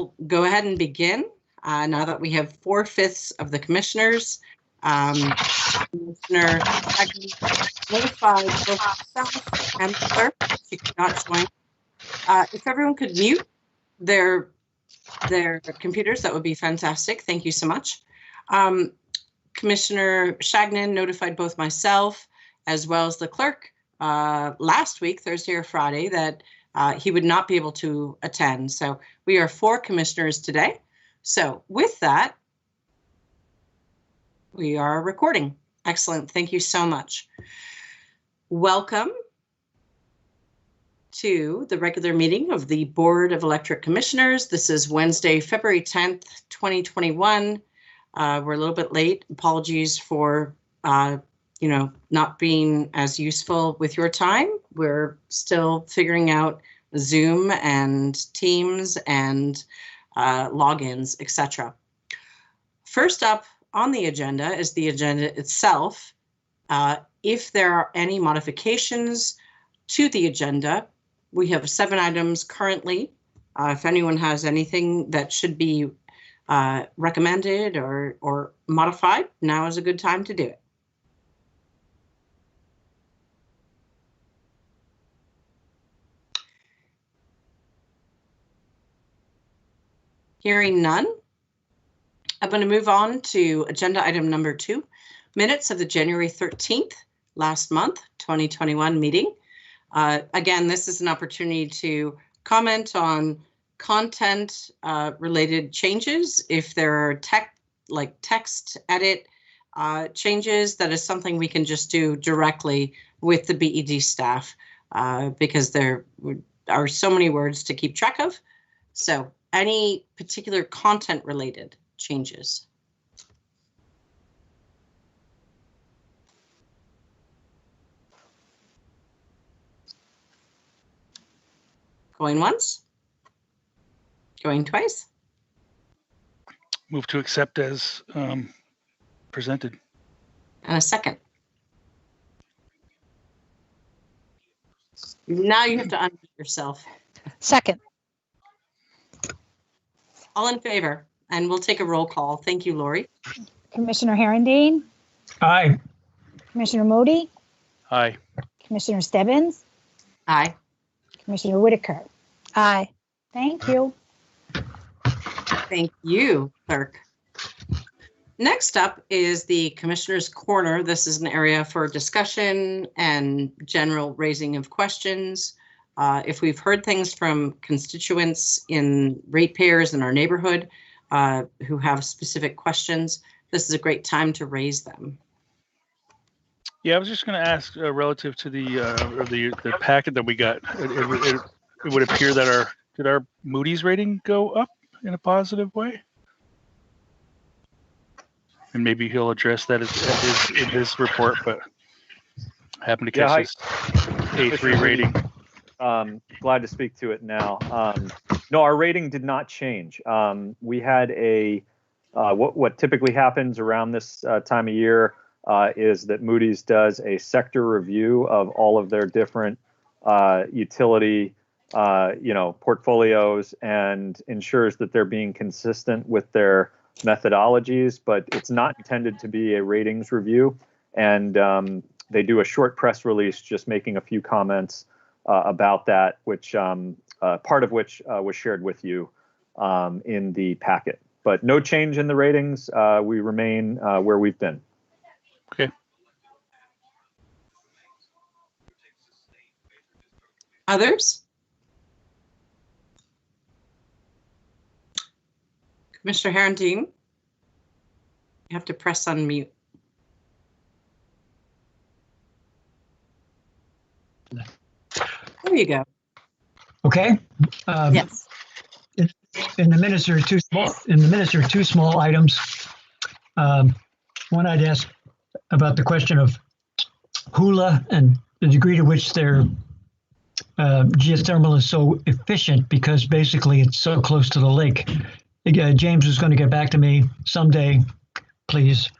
will go ahead and begin now that we have 4/5 of the commissioners. Commissioner notified both myself and the clerk she could not join. If everyone could mute their computers, that would be fantastic. Thank you so much. Commissioner Shagnon notified both myself as well as the clerk last week, Thursday or Friday, that he would not be able to attend. So we are 4 commissioners today. So with that, we are recording. Excellent. Thank you so much. Welcome to the regular meeting of the Board of Electric Commissioners. This is Wednesday, February 10th, 2021. We're a little bit late. Apologies for, not being as useful with your time. We're still figuring out Zoom and Teams and logins, etc. First up on the agenda is the agenda itself. If there are any modifications to the agenda, we have 7 items currently. If anyone has anything that should be recommended or modified, now is a good time to do it. Hearing none, I'm going to move on to agenda item number 2, minutes of the January 13th, last month, 2021 meeting. Again, this is an opportunity to comment on content related changes. If there are text edit changes, that is something we can just do directly with the BED staff because there are so many words to keep track of. So any particular content related changes? Going once? Going twice? Move to accept as presented. And a second. Now you have to unmute yourself. Second. All in favor, and we'll take a roll call. Thank you, Lori. Commissioner Herendeen? Aye. Commissioner Modi? Aye. Commissioner Stebbins? Aye. Commissioner Whitaker? Aye. Thank you. Thank you, clerk. Next up is the Commissioner's Corner. This is an area for discussion and general raising of questions. If we've heard things from constituents in ratepayers in our neighborhood who have specific questions, this is a great time to raise them. Yeah, I was just going to ask relative to the packet that we got. It would appear that did our Moody's rating go up in a positive way? And maybe he'll address that in his report, but I happen to catch his A3 rating. Glad to speak to it now. No, our rating did not change. We had what typically happens around this time of year is that Moody's does a sector review of all of their different utility portfolios and ensures that they're being consistent with their methodologies, but it's not intended to be a ratings review. And they do a short press release just making a few comments about that, which part of which was shared with you in the packet. But no change in the ratings. We remain where we've been. Okay. Others? Commissioner Herendeen, you have to press unmute. There you go. Okay. Yes. In the minutes there are two small. In the minutes there are 2 small items. One I'd ask about the question of hula and the degree to which their geothermal is so efficient, because basically it's so close to the lake. James is going to get back to me someday, please.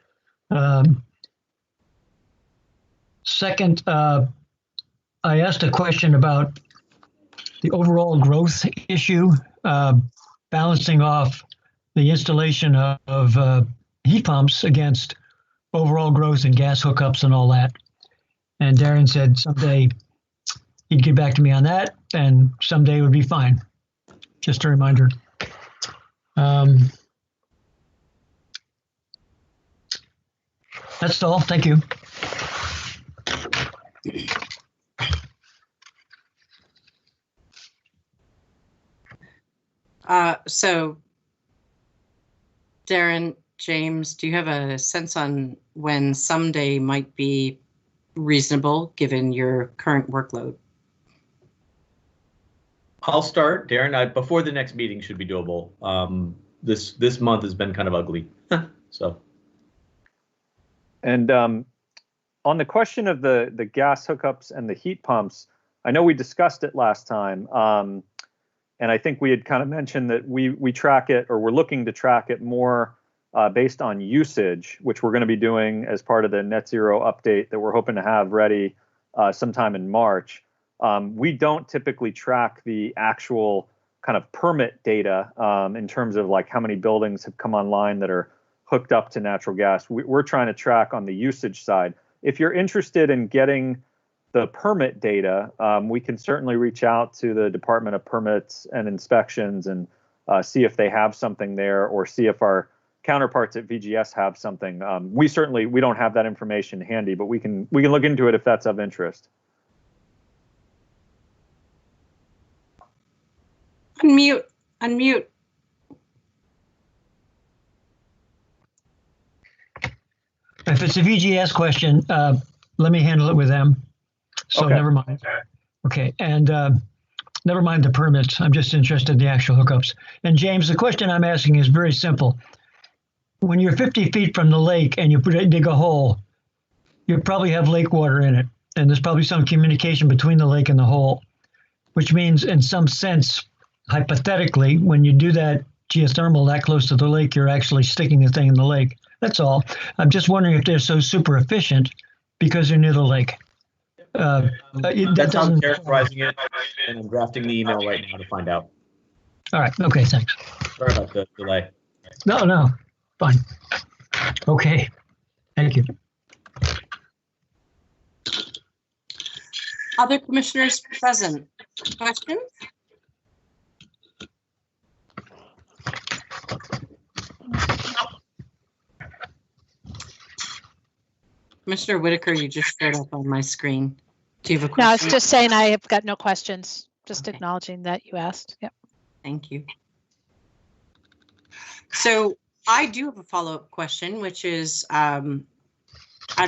Second, I asked a question about the overall growth issue. balancing off the installation of heat pumps against overall growth and gas hookups and all that. And Darren said someday he'd get back to me on that, and someday would be fine. Just a reminder. That's all. Thank you. So, Darren, James, do you have a sense on when someday might be reasonable given your current workload? I'll start, Darren. Before the next meeting should be doable. This month has been kind of ugly, so. And on the question of the gas hookups and the heat pumps, I know we discussed it last time. And I think we had kind of mentioned that we track it, or we're looking to track it more based on usage, which we're going to be doing as part of the net zero update that we're hoping to have ready sometime in March. We don't typically track the actual kind of permit data in terms of like how many buildings have come online that are hooked up to natural gas. We're trying to track on the usage side. If you're interested in getting the permit data, we can certainly reach out to the Department of Permits and Inspections and see if they have something there, or see if our counterparts at VGS have something. We don't have that information handy, but we can look into it if that's of interest. Unmute. If it's a VGS question, let me handle it with them. So Okay. Never mind. Okay, and never mind the permits. I'm just interested in the actual hookups. And James, the question I'm asking is very simple. When you're 50 feet from the lake and you dig a hole, you probably have lake water in it. And there's probably some communication between the lake and the hole, which means in some sense, hypothetically, when you do that geothermal that close to the lake, you're actually sticking the thing in the lake. That's all. I'm just wondering if they're so super efficient because they're near the lake. That's how I'm characterizing it, and I'm drafting the email right now to find out. All right. Okay. Thanks. Sorry about the delay. No. Fine. Okay. Thank you. Other commissioners present? Questions? Commissioner Whitaker, you just showed up on my screen. Do you have a question? No, I was just saying I have got no questions, just Okay. acknowledging that you asked. Yep. Thank you. So I do have a follow-up question, which is I've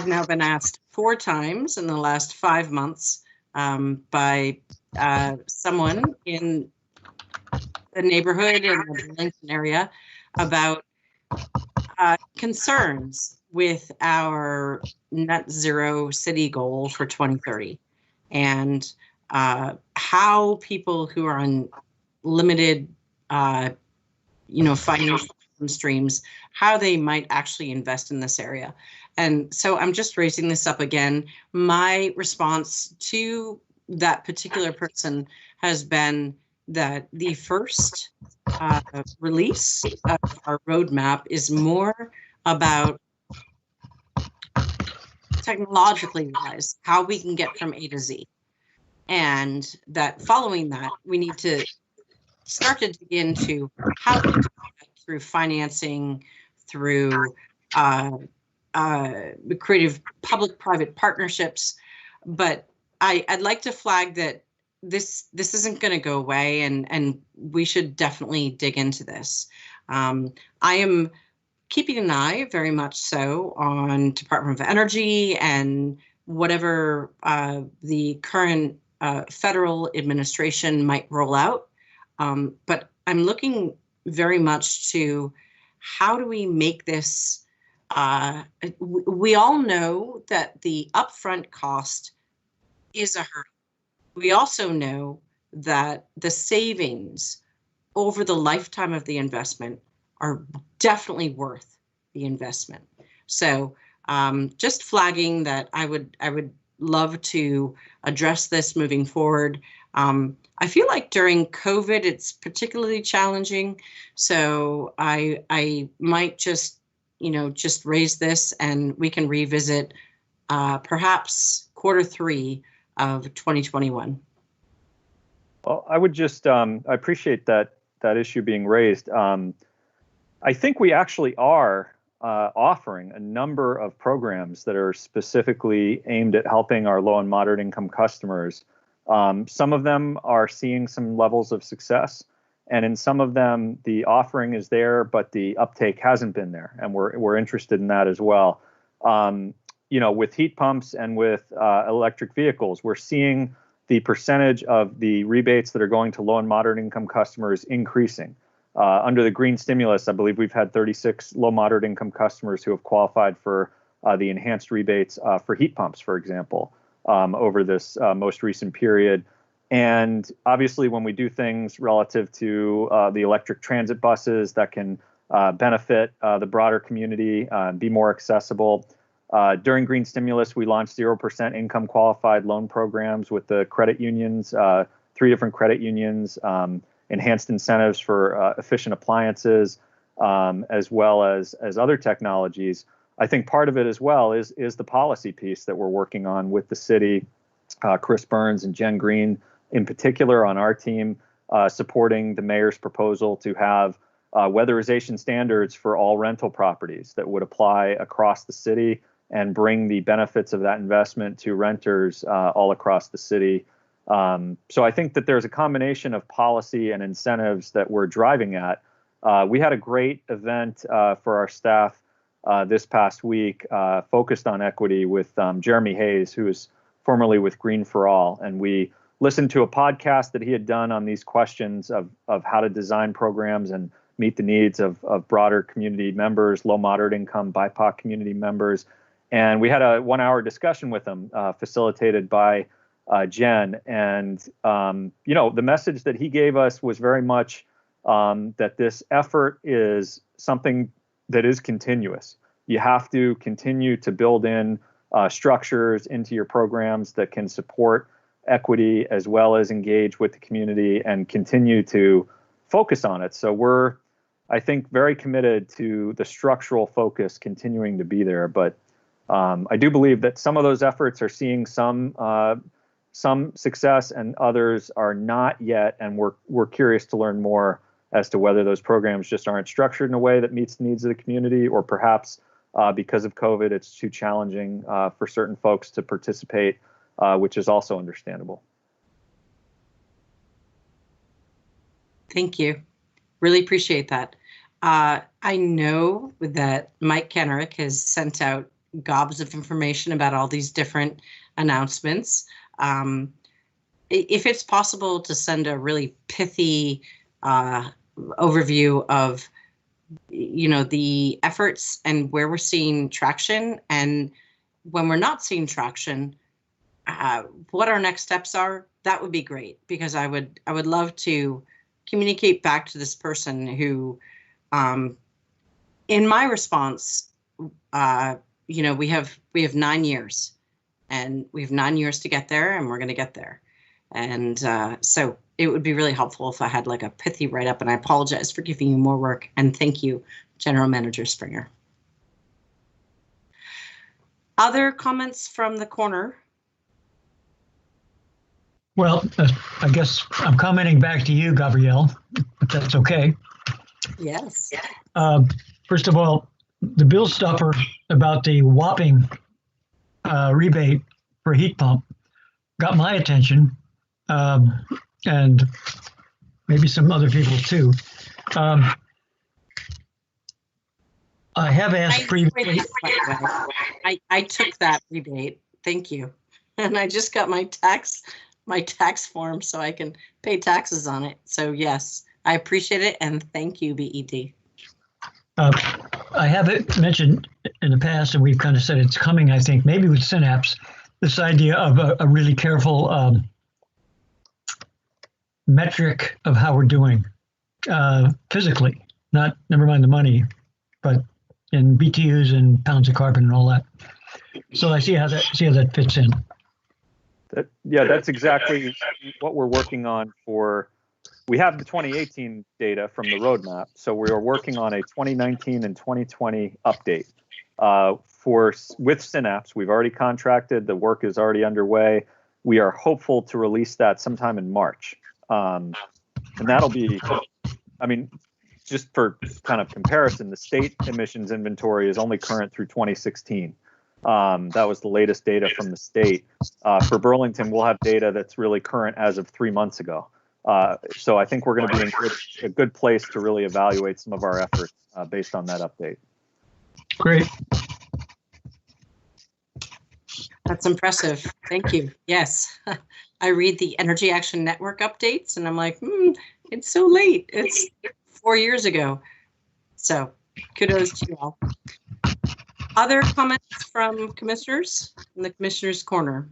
now been asked 4 times in the last 5 months by someone in the neighborhood in the Burlington area about concerns with our net zero city goal for 2030 and how people who are on limited financial streams, how they might actually invest in this area. And so I'm just raising this up again. My response to that particular person has been that the first release of our roadmap is more about technologically wise, how we can get from A to Z. And that following that, we need to start to dig into how to do that through financing, through creative public-private partnerships. But I'd like to flag that this isn't going to go away, and we should definitely dig into this. I am keeping an eye very much so on Department of Energy and whatever the current federal administration might roll out. But I'm looking very much to how do we make this, we all know that the upfront cost is a hurdle. We also know that the savings over the lifetime of the investment are definitely worth the investment. So just flagging that I would love to address this moving forward. I feel like during COVID, it's particularly challenging. So I might just, just raise this and we can revisit perhaps Q3 of 2021. Well, I would just, I appreciate that issue being raised. I think we actually are offering a number of programs that are specifically aimed at helping our low and moderate income customers. Some of them are seeing some levels of success, and in some of them, the offering is there, but the uptake hasn't been there, and we're interested in that as well. With heat pumps and with electric vehicles, we're seeing the percentage of the rebates that are going to low and moderate income customers increasing. Under the green stimulus, I believe we've had 36 low moderate income customers who have qualified for the enhanced rebates for heat pumps, for example, over this most recent period. And obviously, when we do things relative to the electric transit buses that can benefit the broader community, be more accessible. During green stimulus, we launched 0% income qualified loan programs with the credit unions, 3 different credit unions, enhanced incentives for efficient appliances, as well as other technologies. I think part of it as well is the policy piece that we're working on with the city, Chris Burns and Jen Green in particular on our team, supporting the mayor's proposal to have weatherization standards for all rental properties that would apply across the city and bring the benefits of that investment to renters all across the city. So I think that there's a combination of policy and incentives that we're driving at. We had a great event for our staff this past week focused on equity with Jeremy Hayes, who is formerly with Green for All. And we listened to a podcast that he had done on these questions of how to design programs and meet the needs of broader community members, low, moderate income, BIPOC community members. And we had a 1-hour discussion with him facilitated by Jen. And, the message that he gave us was very much that this effort is something that is continuous. You have to continue to build in structures into your programs that can support equity as well as engage with the community and continue to focus on it. So we're, I think, very committed to the structural focus continuing to be there. But I do believe that some of those efforts are seeing some success and others are not yet. And we're curious to learn more as to whether those programs just aren't structured in a way that meets the needs of the community, or perhaps because of COVID, it's too challenging for certain folks to participate, which is also understandable. Thank you. Really appreciate that. I know that Mike Kenrick has sent out gobs of information about all these different announcements. If it's possible to send a really pithy overview of, the efforts and where we're seeing traction, and when we're not seeing traction, what our next steps are, that would be great, because I would love to communicate back to this person who, in my response, we have 9 years, and we have 9 years to get there, and we're going to get there. And so it would be really helpful if I had like a pithy write-up, and I apologize for giving you more work. And thank you, General Manager Springer. Other comments from the corner? Well, I guess I'm commenting back to you, Gabrielle, if that's okay. Yes. First of all, the bill stuffer about the whopping rebate for heat pump got my attention, and maybe some other people too. I have asked previously. I took that rebate. Thank you. And I just got my tax form so I can pay taxes on it. So yes, I appreciate it, and thank you, BED. I have it mentioned in the past, and we've kind of said it's coming, I think, maybe with Synapse, this idea of a really careful metric of how we're doing physically, never mind the money, but in BTUs and pounds of carbon and all that. So I see how that fits in. That's exactly what we're working on for. We have the 2018 data from the roadmap, so we are working on a 2019 and 2020 update with Synapse. We've already contracted. The work is already underway. We are hopeful to release that sometime in March, and that'll be. I mean, just for kind of comparison, the state emissions inventory is only current through 2016. That was the latest data from the state. For Burlington, we'll have data that's really current as of 3 months ago. So I think we're going to be in a good place to really evaluate some of our efforts based on that update. Great. That's impressive. Thank you. Yes, I read the Energy Action Network updates and I'm like, it's so late. It's 4 years ago. So kudos to you all. Other comments from commissioners in the commissioner's corner?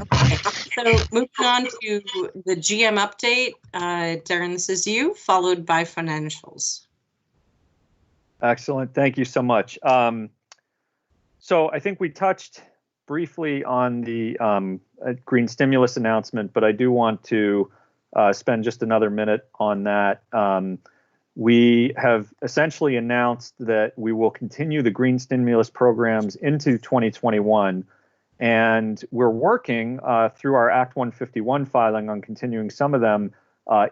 Okay, so moving on to the GM update. Darren, this is you, followed by financials. Excellent. Thank you so much. So I think we touched briefly on the green stimulus announcement, but I do want to spend just another minute on that. We have essentially announced that we will continue the green stimulus programs into 2021, and we're working through our Act 151 filing on continuing some of them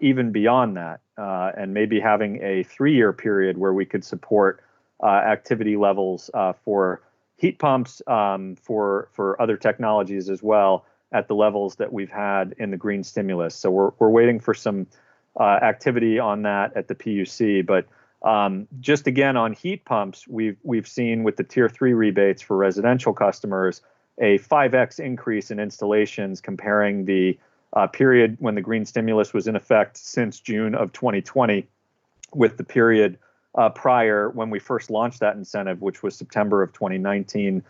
even beyond that, and maybe having a 3-year period where we could support activity levels for heat pumps, for other technologies as well at the levels that we've had in the green stimulus. So we're waiting for some activity on that at the PUC, but just again on heat pumps, we've seen with the Tier 3 rebates for residential customers a 5x increase in installations comparing the period when the green stimulus was in effect since June of 2020 with the period prior when we first launched that incentive, which was September of 2019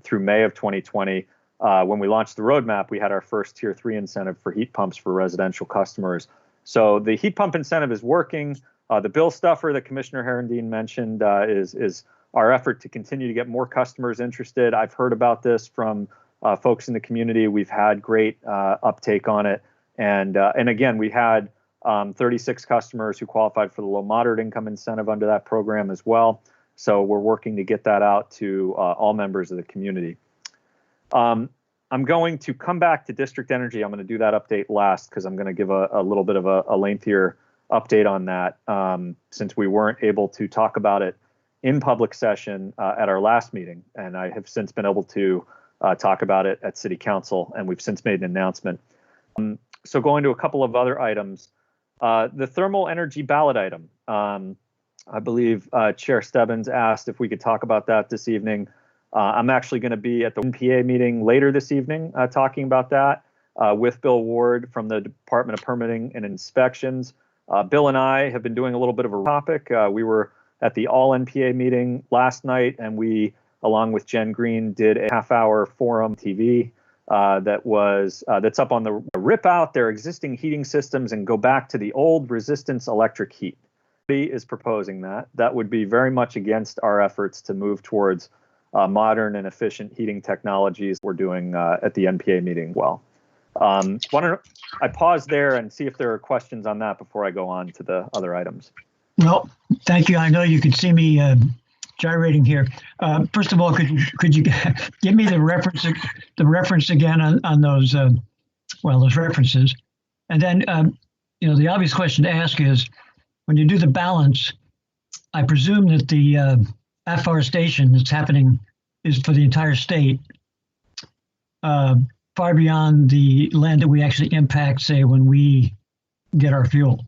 through May of 2020. When we launched the roadmap, we had our first Tier 3 incentive for heat pumps for residential customers. So the heat pump incentive is working. The bill stuffer that Commissioner Herendeen mentioned is our effort to continue to get more customers interested. I've heard about this from folks in the community. We've had great uptake on it. And again, we had 36 customers who qualified for the low moderate income incentive under that program as well. So we're working to get that out to all members of the community. I'm going to come back to district energy. I'm going to do that update last because I'm going to give a little bit of a lengthier update on that since we weren't able to talk about it in public session at our last meeting. And I have since been able to talk about it at City Council, and we've since made an announcement. So going to a couple of other items. The thermal energy ballot item. I believe Chair Stebbins asked if we could talk about that this evening. I'm actually going to be at the NPA meeting later this evening talking about that with Bill Ward from the Department of Permitting and Inspections. Bill and I have been doing a little bit of a topic. We were at the all NPA meeting last night, and we, along with Jen Green, did a half-hour forum TV that's up on the rip out their existing heating systems and go back to the old resistance electric heat. He is proposing that would be very much against our efforts to move towards modern and efficient heating technologies we're doing at the NPA meeting. Well, why don't I pause there and see if there are questions on that before I go on to the other items. Well, thank you. I know you could see me gyrating here. First of all, could you give me the reference again on those those references, and then the obvious question to ask is, when you do the balance, I presume that the afforestation that's happening is for the entire state, far beyond the land that we actually impact, say, when we get our fuel.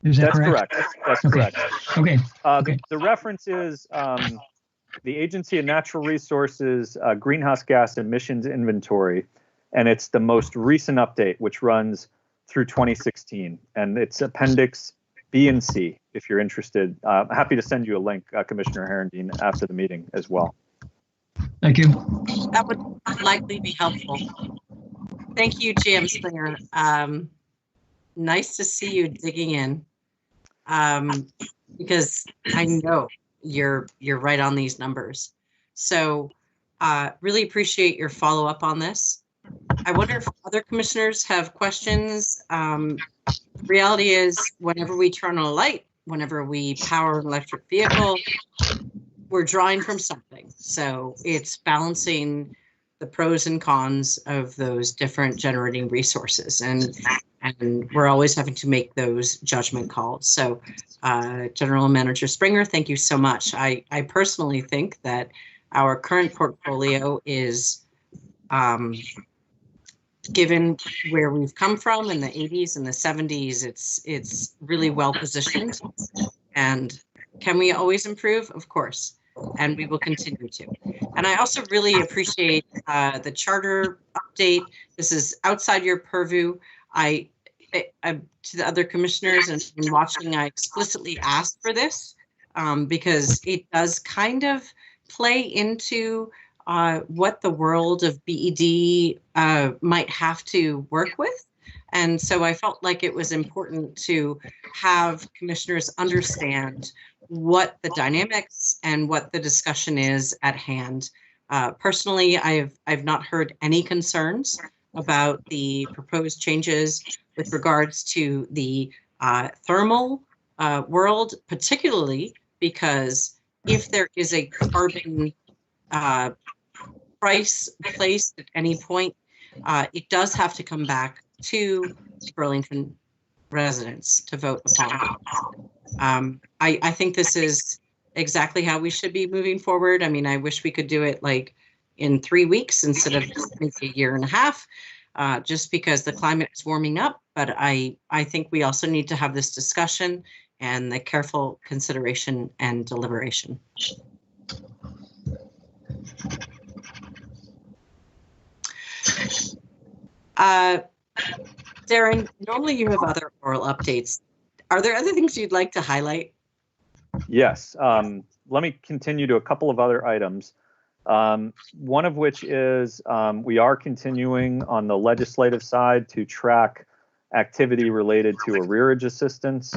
Is that correct? That's okay. correct. Okay. Okay. The reference is the Agency of Natural Resources greenhouse gas emissions inventory, and it's the most recent update, which runs through 2016, and it's Appendix B and C, if you're interested. Happy to send you a link, Commissioner Herendeen, after the meeting as well. Thank you. That would likely be helpful. Thank you, GM Springer. Nice to see you digging in, because I know you're right on these numbers. So Really appreciate your follow-up on this. I wonder if other commissioners have questions. The reality is, whenever we turn on a light, whenever we power an electric vehicle, we're drawing from something. So it's balancing the pros and cons of those different generating resources. And we're always having to make those judgment calls. So General Manager Springer, thank you so much. I personally think that our current portfolio is, given where we've come from in the 80s and the 70s, it's really well positioned. And can we always improve? Of course. And we will continue to. And I also really appreciate the charter update. This is outside your purview. I to the other commissioners and in watching, I explicitly asked for this because it does kind of play into what the world of BED might have to work with. And so I felt like it was important to have commissioners understand what the dynamics and what the discussion is at hand. Personally, I've not heard any concerns about the proposed changes with regards to the thermal world, particularly because if there is a carbon price placed at any point, it does have to come back to Burlington residents to vote upon. I think this is exactly how we should be moving forward. I mean, I wish we could do it like in 3 weeks instead of maybe a year and a half, just because the climate is warming up. But I think we also need to have this discussion and the careful consideration and deliberation. Darren, normally you have other oral updates. Are there other things you'd like to highlight? Yes. Let me continue to a couple of other items. One of which is we are continuing on the legislative side to track activity related to arrearage assistance.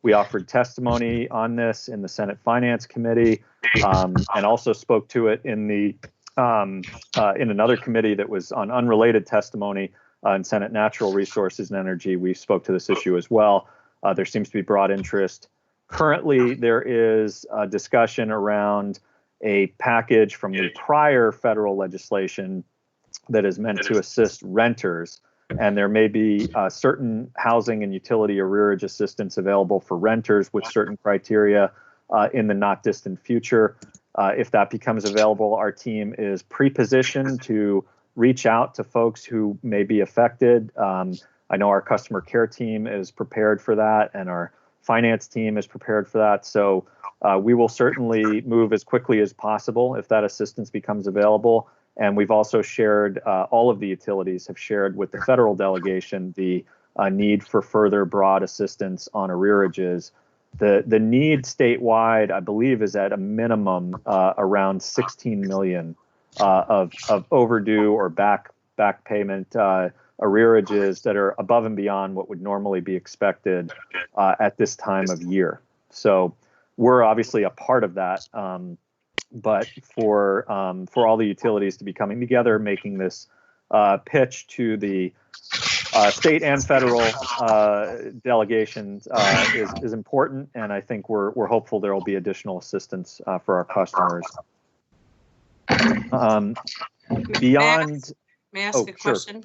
We offered testimony on this in the Senate Finance Committee and also spoke to it in the in another committee that was on unrelated testimony in Senate Natural Resources and Energy. We spoke to this issue as well. There seems to be broad interest. Currently, there is a discussion around a package from the prior federal legislation that is meant to assist renters. And there may be certain housing and utility arrearage assistance available for renters with certain criteria in the not distant future. If that becomes available, our team is pre-positioned to reach out to folks who may be affected. I know our customer care team is prepared for that, and our finance team is prepared for that. So we will certainly move as quickly as possible if that assistance becomes available. And we've also shared, all of the utilities have shared with the federal delegation the need for further broad assistance on arrearages. The need statewide, I believe, is at a minimum around 16 million of overdue or back payment arrearages that are above and beyond what would normally be expected at this time of year. So we're obviously a part of that. But for all the utilities to be coming together, making this pitch to the state and federal delegations is important, and I think we're hopeful there will be additional assistance for our customers. Beyond, may I ask a question?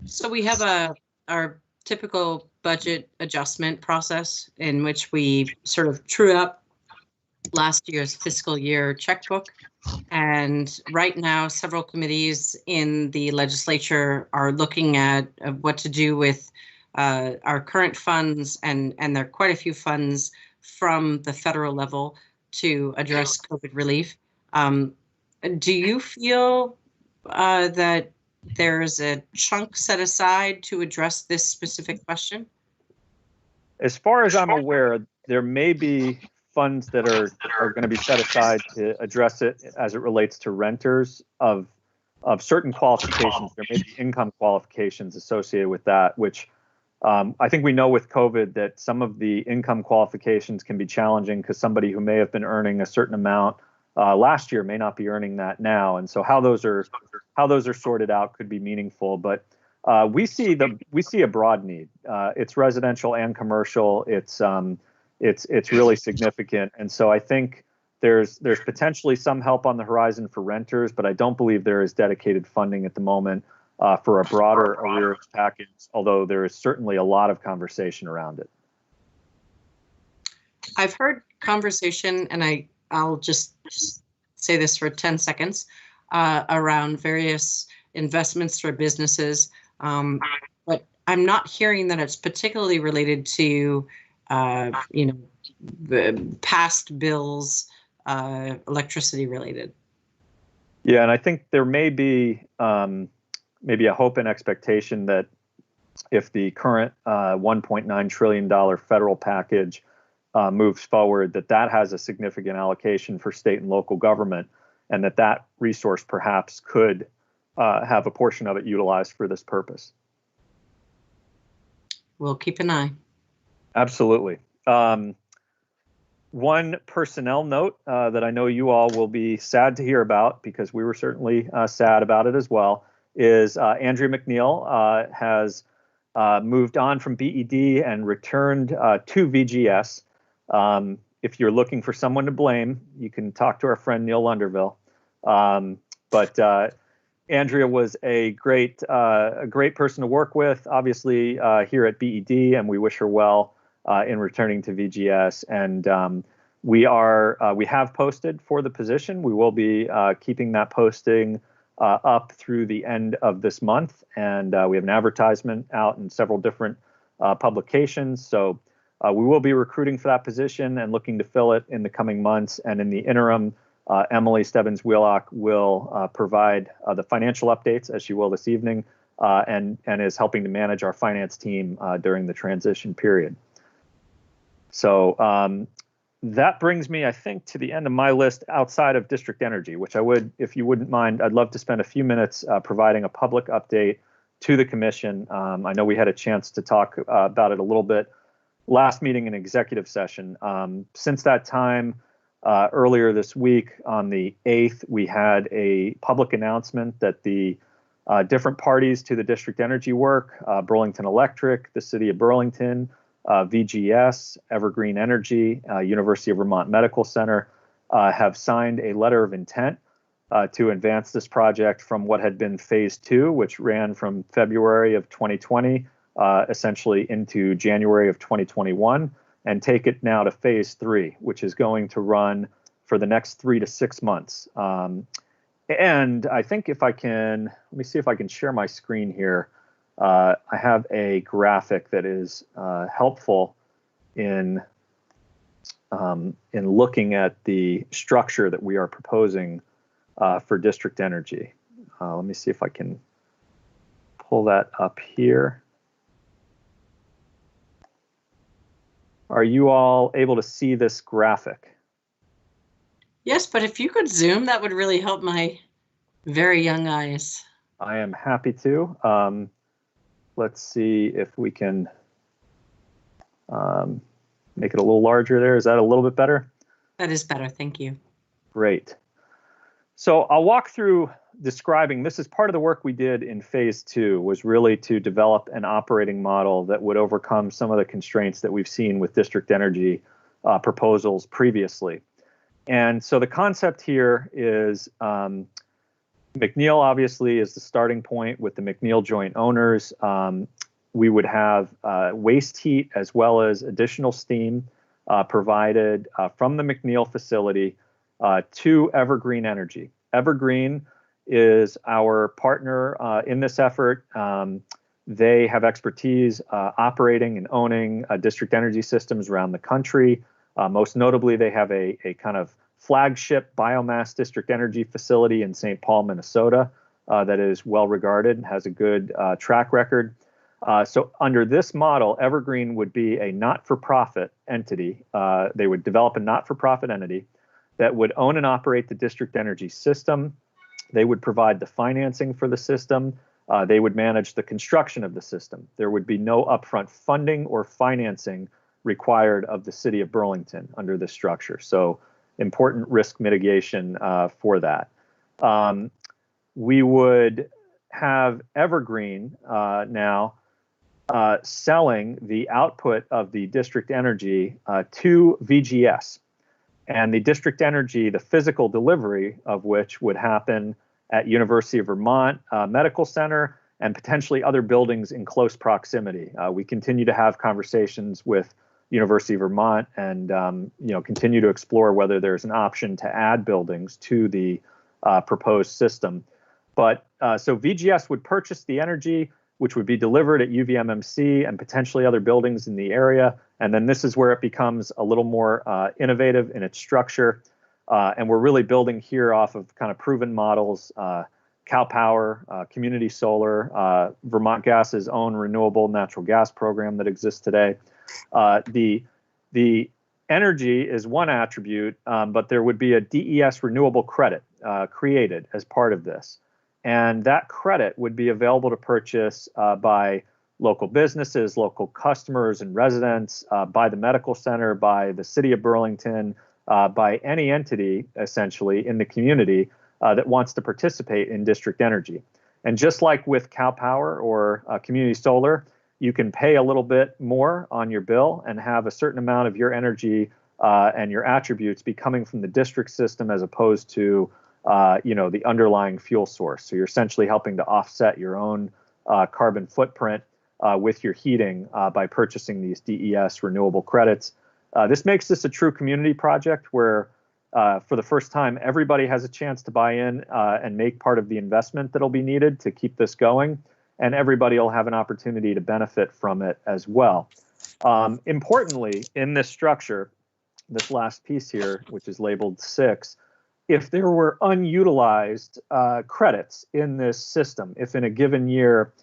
So we have our typical budget adjustment process in which we sort of true up last year's fiscal year checkbook. And right now, several committees in the legislature are looking at what to do with our current funds, and there are quite a few funds from the federal level to address COVID relief. Do you feel that there's a chunk set aside to address this specific question? As far as I'm aware, there may be funds that are going to be set aside to address it as it relates to renters of certain qualifications. There may be income qualifications associated with that, which I think we know with COVID that some of the income qualifications can be challenging because somebody who may have been earning a certain amount last year may not be earning that now. And so how those are sorted out could be meaningful. But we see a broad need. It's residential and commercial. It's really significant. And so I think there's potentially some help on the horizon for renters, but I don't believe there is dedicated funding at the moment for a broader arrears package, although there is certainly a lot of conversation around it. I've heard conversation, and I'll just say this for 10 seconds, around various investments for businesses, but I'm not hearing that it's particularly related to, the past bills, electricity related. Yeah, and I think there may be maybe a hope and expectation that if the current $1.9 trillion federal package moves forward, that has a significant allocation for state and local government, and that resource perhaps could have a portion of it utilized for this purpose. We'll keep an eye. Absolutely. One personnel note that I know you all will be sad to hear about, because we were certainly sad about it as well, is Andrea McNeil has moved on from BED and returned to VGS. If you're looking for someone to blame, you can talk to our friend Neil Lunderville. But Andrea was a great person to work with, obviously here at BED, and we wish her well in returning to VGS. And we have posted for the position. We will be keeping that posting up through the end of this month, and we have an advertisement out in several different publications. So we will be recruiting for that position and looking to fill it in the coming months. And in the interim, Emily Stebbins-Wheelock will provide the financial updates, as she will this evening, and is helping to manage our finance team during the transition period. So that brings me, I think, to the end of my list outside of district energy, which I would, if you wouldn't mind, I'd love to spend a few minutes providing a public update to the commission. I know we had a chance to talk about it a little bit last meeting in executive session. Since that time, earlier this week on the 8th, we had a public announcement that the different parties to the district energy work, Burlington Electric, the City of Burlington, VGS, Evergreen Energy, University of Vermont Medical Center, have signed a letter of intent to advance this project from what had been phase 2, which ran from February of 2020 essentially into January of 2021, and take it now to phase 3, which is going to run for the next 3 to 6 months. And I think if I can, let me see if I can share my screen here. I have a graphic that is helpful in looking at the structure that we are proposing for district energy. Let me see if I can pull that up here. Are you all able to see this graphic? Yes, but if you could zoom, that would really help my very young eyes. I am happy to. Let's see if we can make it a little larger there. Is that a little bit better? That is better, thank you. Great. So I'll walk through describing, this is part of the work we did in phase 2, was really to develop an operating model that would overcome some of the constraints that we've seen with district energy proposals previously. And so the concept here is McNeil obviously is the starting point with the McNeil joint owners. We would have waste heat as well as additional steam provided from the McNeil facility to Evergreen Energy. Evergreen is our partner in this effort. They have expertise operating and owning district energy systems around the country. Most notably, they have a kind of flagship biomass district energy facility in St. Paul, Minnesota, that is well regarded and has a good track record. So under this model, Evergreen would be a not-for-profit entity. They would develop a not-for-profit entity that would own and operate the district energy system. They would provide the financing for the system. They would manage the construction of the system. There would be no upfront funding or financing required of the City of Burlington under this structure. So important risk mitigation for that. We would have Evergreen now selling the output of the district energy to VGS. And the district energy, the physical delivery of which would happen at University of Vermont Medical Center and potentially other buildings in close proximity. We continue to have conversations with University of Vermont and continue to explore whether there's an option to add buildings to the proposed system. But so VGS would purchase the energy, which would be delivered at UVMMC and potentially other buildings in the area. And then this is where it becomes a little more innovative in its structure. And we're really building here off of kind of proven models, Cal Power, Community Solar, Vermont Gas's own renewable natural gas program that exists today. The energy is one attribute, but there would be a DES renewable credit created as part of this. And that credit would be available to purchase by local businesses, local customers and residents, by the medical center, by the city of Burlington, by any entity essentially in the community that wants to participate in district energy. And just like with Cal Power or Community Solar, you can pay a little bit more on your bill and have a certain amount of your energy and your attributes be coming from the district system as opposed to the underlying fuel source. So you're essentially helping to offset your own carbon footprint with your heating by purchasing these DES renewable credits. This makes this a true community project where for the first time, everybody has a chance to buy in and make part of the investment that'll be needed to keep this going. And everybody will have an opportunity to benefit from it as well. Importantly, in this structure, this last piece here, which is labeled 6, if there were unutilized credits in this system, if in a given year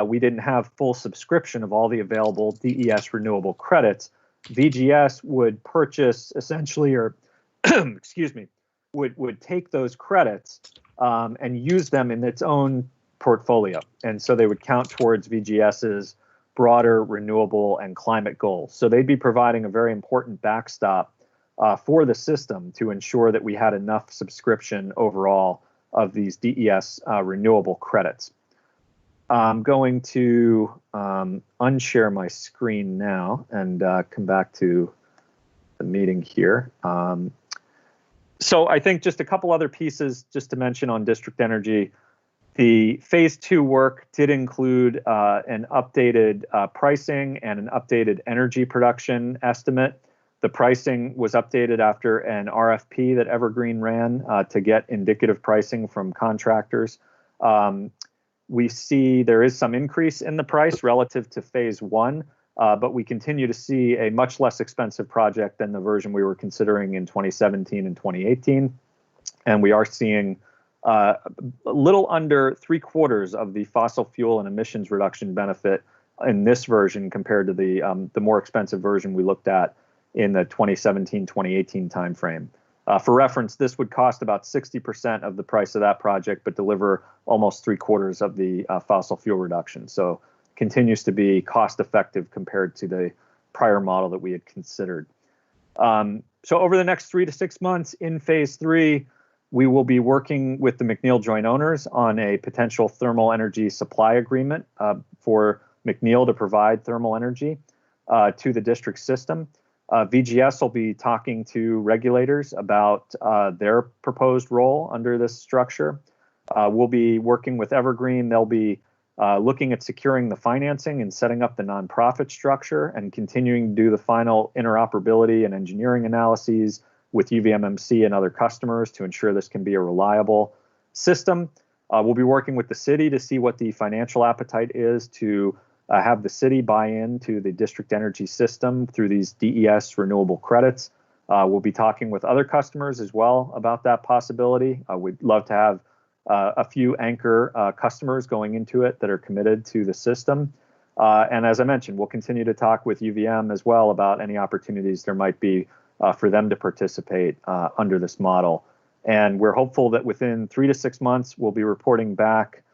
we didn't have full subscription of all the available DES renewable credits, VGS would purchase essentially, or excuse me, would take those credits and use them in its own portfolio. And so they would count towards VGS's broader renewable and climate goals. So they'd be providing a very important backstop for the system to ensure that we had enough subscription overall of these DES renewable credits. I'm going to unshare my screen now and come back to the meeting here. So I think just a couple other pieces just to mention on district energy. The phase 2 work did include an updated pricing and an updated energy production estimate. The pricing was updated after an RFP that Evergreen ran to get indicative pricing from contractors. We see there is some increase in the price relative to phase 1, but we continue to see a much less expensive project than the version we were considering in 2017 and 2018. And we are seeing a little under 3/4 of the fossil fuel and emissions reduction benefit in this version compared to the more expensive version we looked at in the 2017-2018 timeframe. For reference, this would cost about 60% of the price of that project, but deliver almost 3/4 of the fossil fuel reduction. So continues to be cost effective compared to the prior model that we had considered. So over the next 3 to 6 months in phase 3, we will be working with the McNeil joint owners on a potential thermal energy supply agreement for McNeil to provide thermal energy to the district system. VGS will be talking to regulators about their proposed role under this structure. We'll be working with Evergreen. They'll be looking at securing the financing and setting up the nonprofit structure and continuing to do the final interoperability and engineering analyses with UVMMC and other customers to ensure this can be a reliable system. We'll be working with the city to see what the financial appetite is to have the city buy into the district energy system through these DES renewable credits. We'll be talking with other customers as well about that possibility. We'd love to have a few anchor customers going into it that are committed to the system. And as I mentioned, we'll continue to talk with UVM as well about any opportunities there might be for them to participate under this model. And we're hopeful that within 3 to 6 months, we'll be reporting back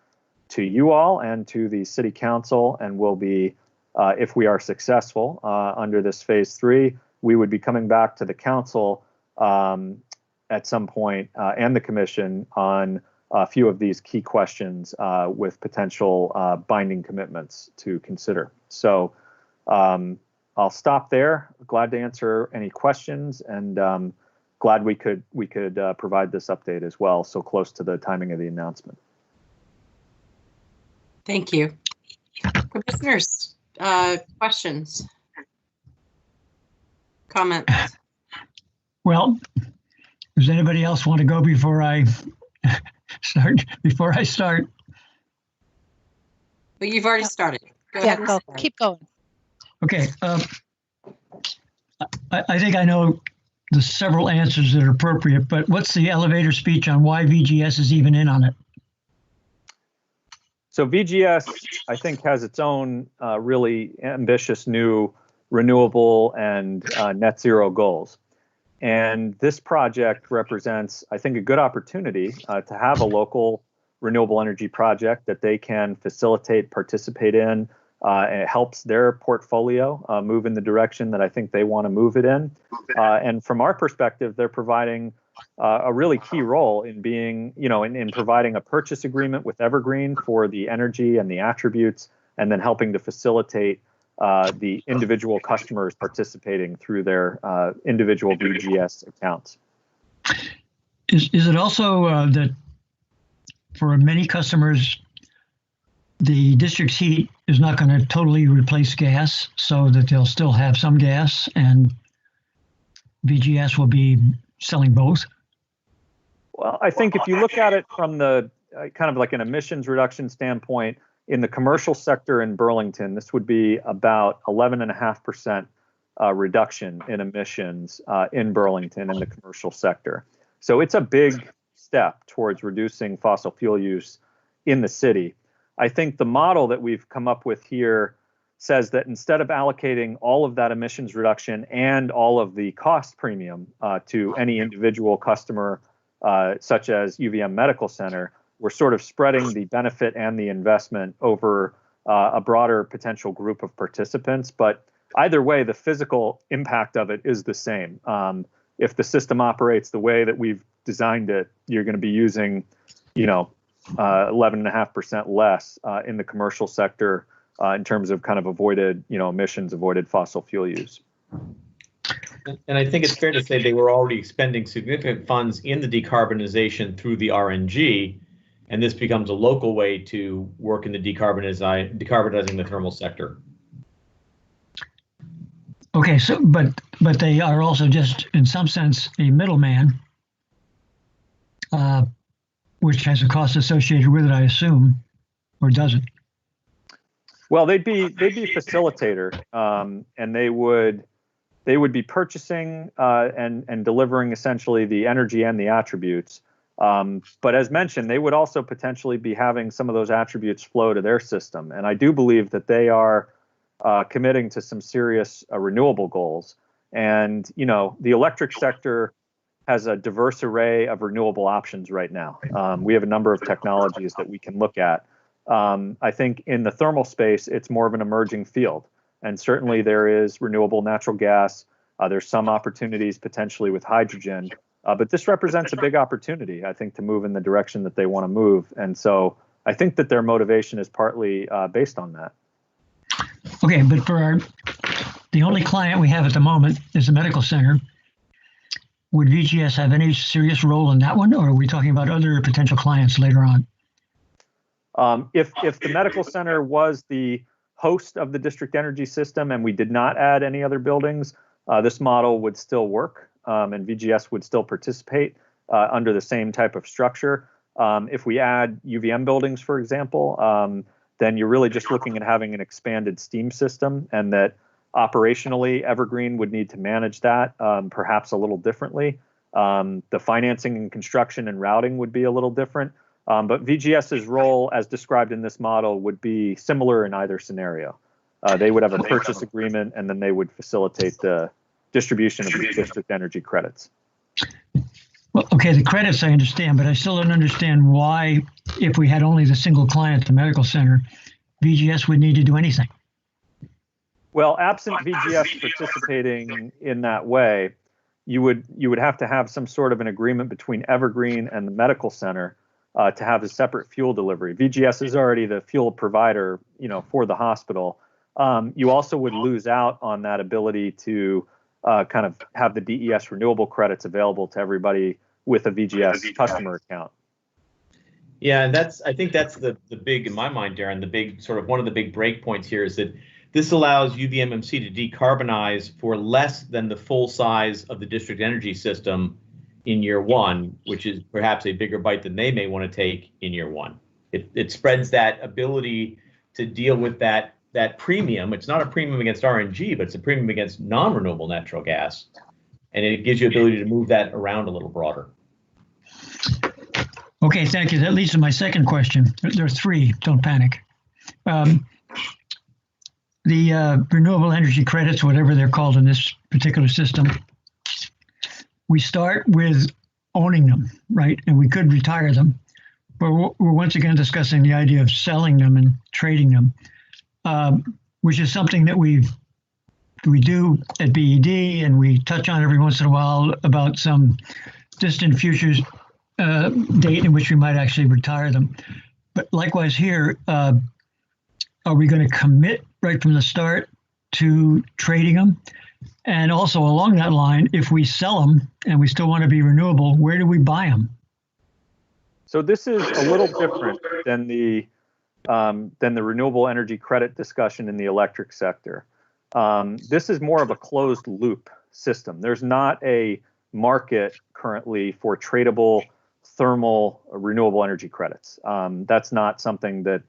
to you all and to the city council, and we'll be, if we are successful under this phase 3, we would be coming back to the council at some point, and the commission on a few of these key questions with potential binding commitments to consider. So I'll stop there. Glad to answer any questions, and glad we could provide this update as well, so close to the timing of the announcement. Thank you. Commissioners, questions? Comments? Well, does anybody else want to go before I start? But you've already started. Go Yeah, ahead and go. start. Keep going. Okay. I think I know the several answers that are appropriate, but what's the elevator speech on why VGS is even in on it? So VGS, I think, has its own really ambitious new renewable and net zero goals. And this project represents, I think, a good opportunity to have a local renewable energy project that they can facilitate, participate in, and it helps their portfolio move in the direction that I think they want to move it in. And from our perspective, they're providing a really key role in being, in providing a purchase agreement with Evergreen for the energy and the attributes, and then helping to facilitate the individual customers participating through their individual VGS accounts. Is it also that for many customers, the district's heat is not going to totally replace gas, so that they'll still have some gas, and VGS will be selling both? Well, I think if you look at it from the kind of like an emissions reduction standpoint, in the commercial sector in Burlington, this would be about 11.5% reduction in emissions in Burlington in the commercial sector. So it's a big step towards reducing fossil fuel use in the city. I think the model that we've come up with here says that instead of allocating all of that emissions reduction and all of the cost premium to any individual customer, such as UVM Medical Center, we're sort of spreading the benefit and the investment over a broader potential group of participants. But either way, the physical impact of it is the same. If the system operates the way that we've designed it, you're going to be using, 11.5% less in the commercial sector in terms of kind of avoided, emissions, avoided fossil fuel use. And I think it's fair to say they were already expending significant funds in the decarbonization through the RNG, and this becomes a local way to work in the decarbonizing the thermal sector. Okay, so but they are also just in some sense a middleman, which has a cost associated with it, I assume, or does it? Well, they'd be facilitator, and they would be purchasing and delivering essentially the energy and the attributes. But as mentioned, they would also potentially be having some of those attributes flow to their system. And I do believe that they are committing to some serious renewable goals. And, the electric sector has a diverse array of renewable options right now. We have a number of technologies that we can look at. I think in the thermal space, it's more of an emerging field. And certainly there is renewable natural gas. There's some opportunities potentially with hydrogen. But this represents a big opportunity, I think, to move in the direction that they want to move. And so I think that their motivation is partly based on that. Okay, but for the only client we have at the moment is the medical center. Would VGS have any serious role in that one, or are we talking about other potential clients later on? If the medical center was the host of the district energy system and we did not add any other buildings, this model would still work, and VGS would still participate under the same type of structure. If we add UVM buildings, for example, then you're really just looking at having an expanded steam system, and that operationally Evergreen would need to manage that perhaps a little differently. The financing and construction and routing would be a little different. But VGS's role, as described in this model, would be similar in either scenario. They would have a purchase agreement, and then they would facilitate the distribution of the district energy credits. Well, okay, the credits I understand, but I still don't understand why, if we had only the single client, the medical center, VGS would need to do anything. Well, absent VGS participating in that way, you would have to have some sort of an agreement between Evergreen and the medical center to have a separate fuel delivery. VGS is already the fuel provider, for the hospital. You also would lose out on that ability to kind of have the DES renewable credits available to everybody with a VGS customer account. Yeah, and I think that's the big, in my mind, Darren, the big sort of one of the big breakpoints here is that this allows UVMMC to decarbonize for less than the full size of the district energy system in year one, which is perhaps a bigger bite than they may want to take in year one. It spreads that ability to deal with that premium. It's not a premium against RNG, but it's a premium against non-renewable natural gas. And it gives you ability to move that around a little broader. Okay, thank you. That leads to my second question. There are three, don't panic. The renewable energy credits, whatever they're called in this particular system, we start with owning them, right? And we could retire them, but we're once again discussing the idea of selling them and trading them, which is something that we do at BED, and we touch on every once in a while about some distant futures date in which we might actually retire them. But likewise here, are we going to commit right from the start to trading them? And also along that line, if we sell them and we still want to be renewable, where do we buy them? So this is a little different than the renewable energy credit discussion in the electric sector. This is more of a closed loop system. There's not a market currently for tradable thermal renewable energy credits. That's not something that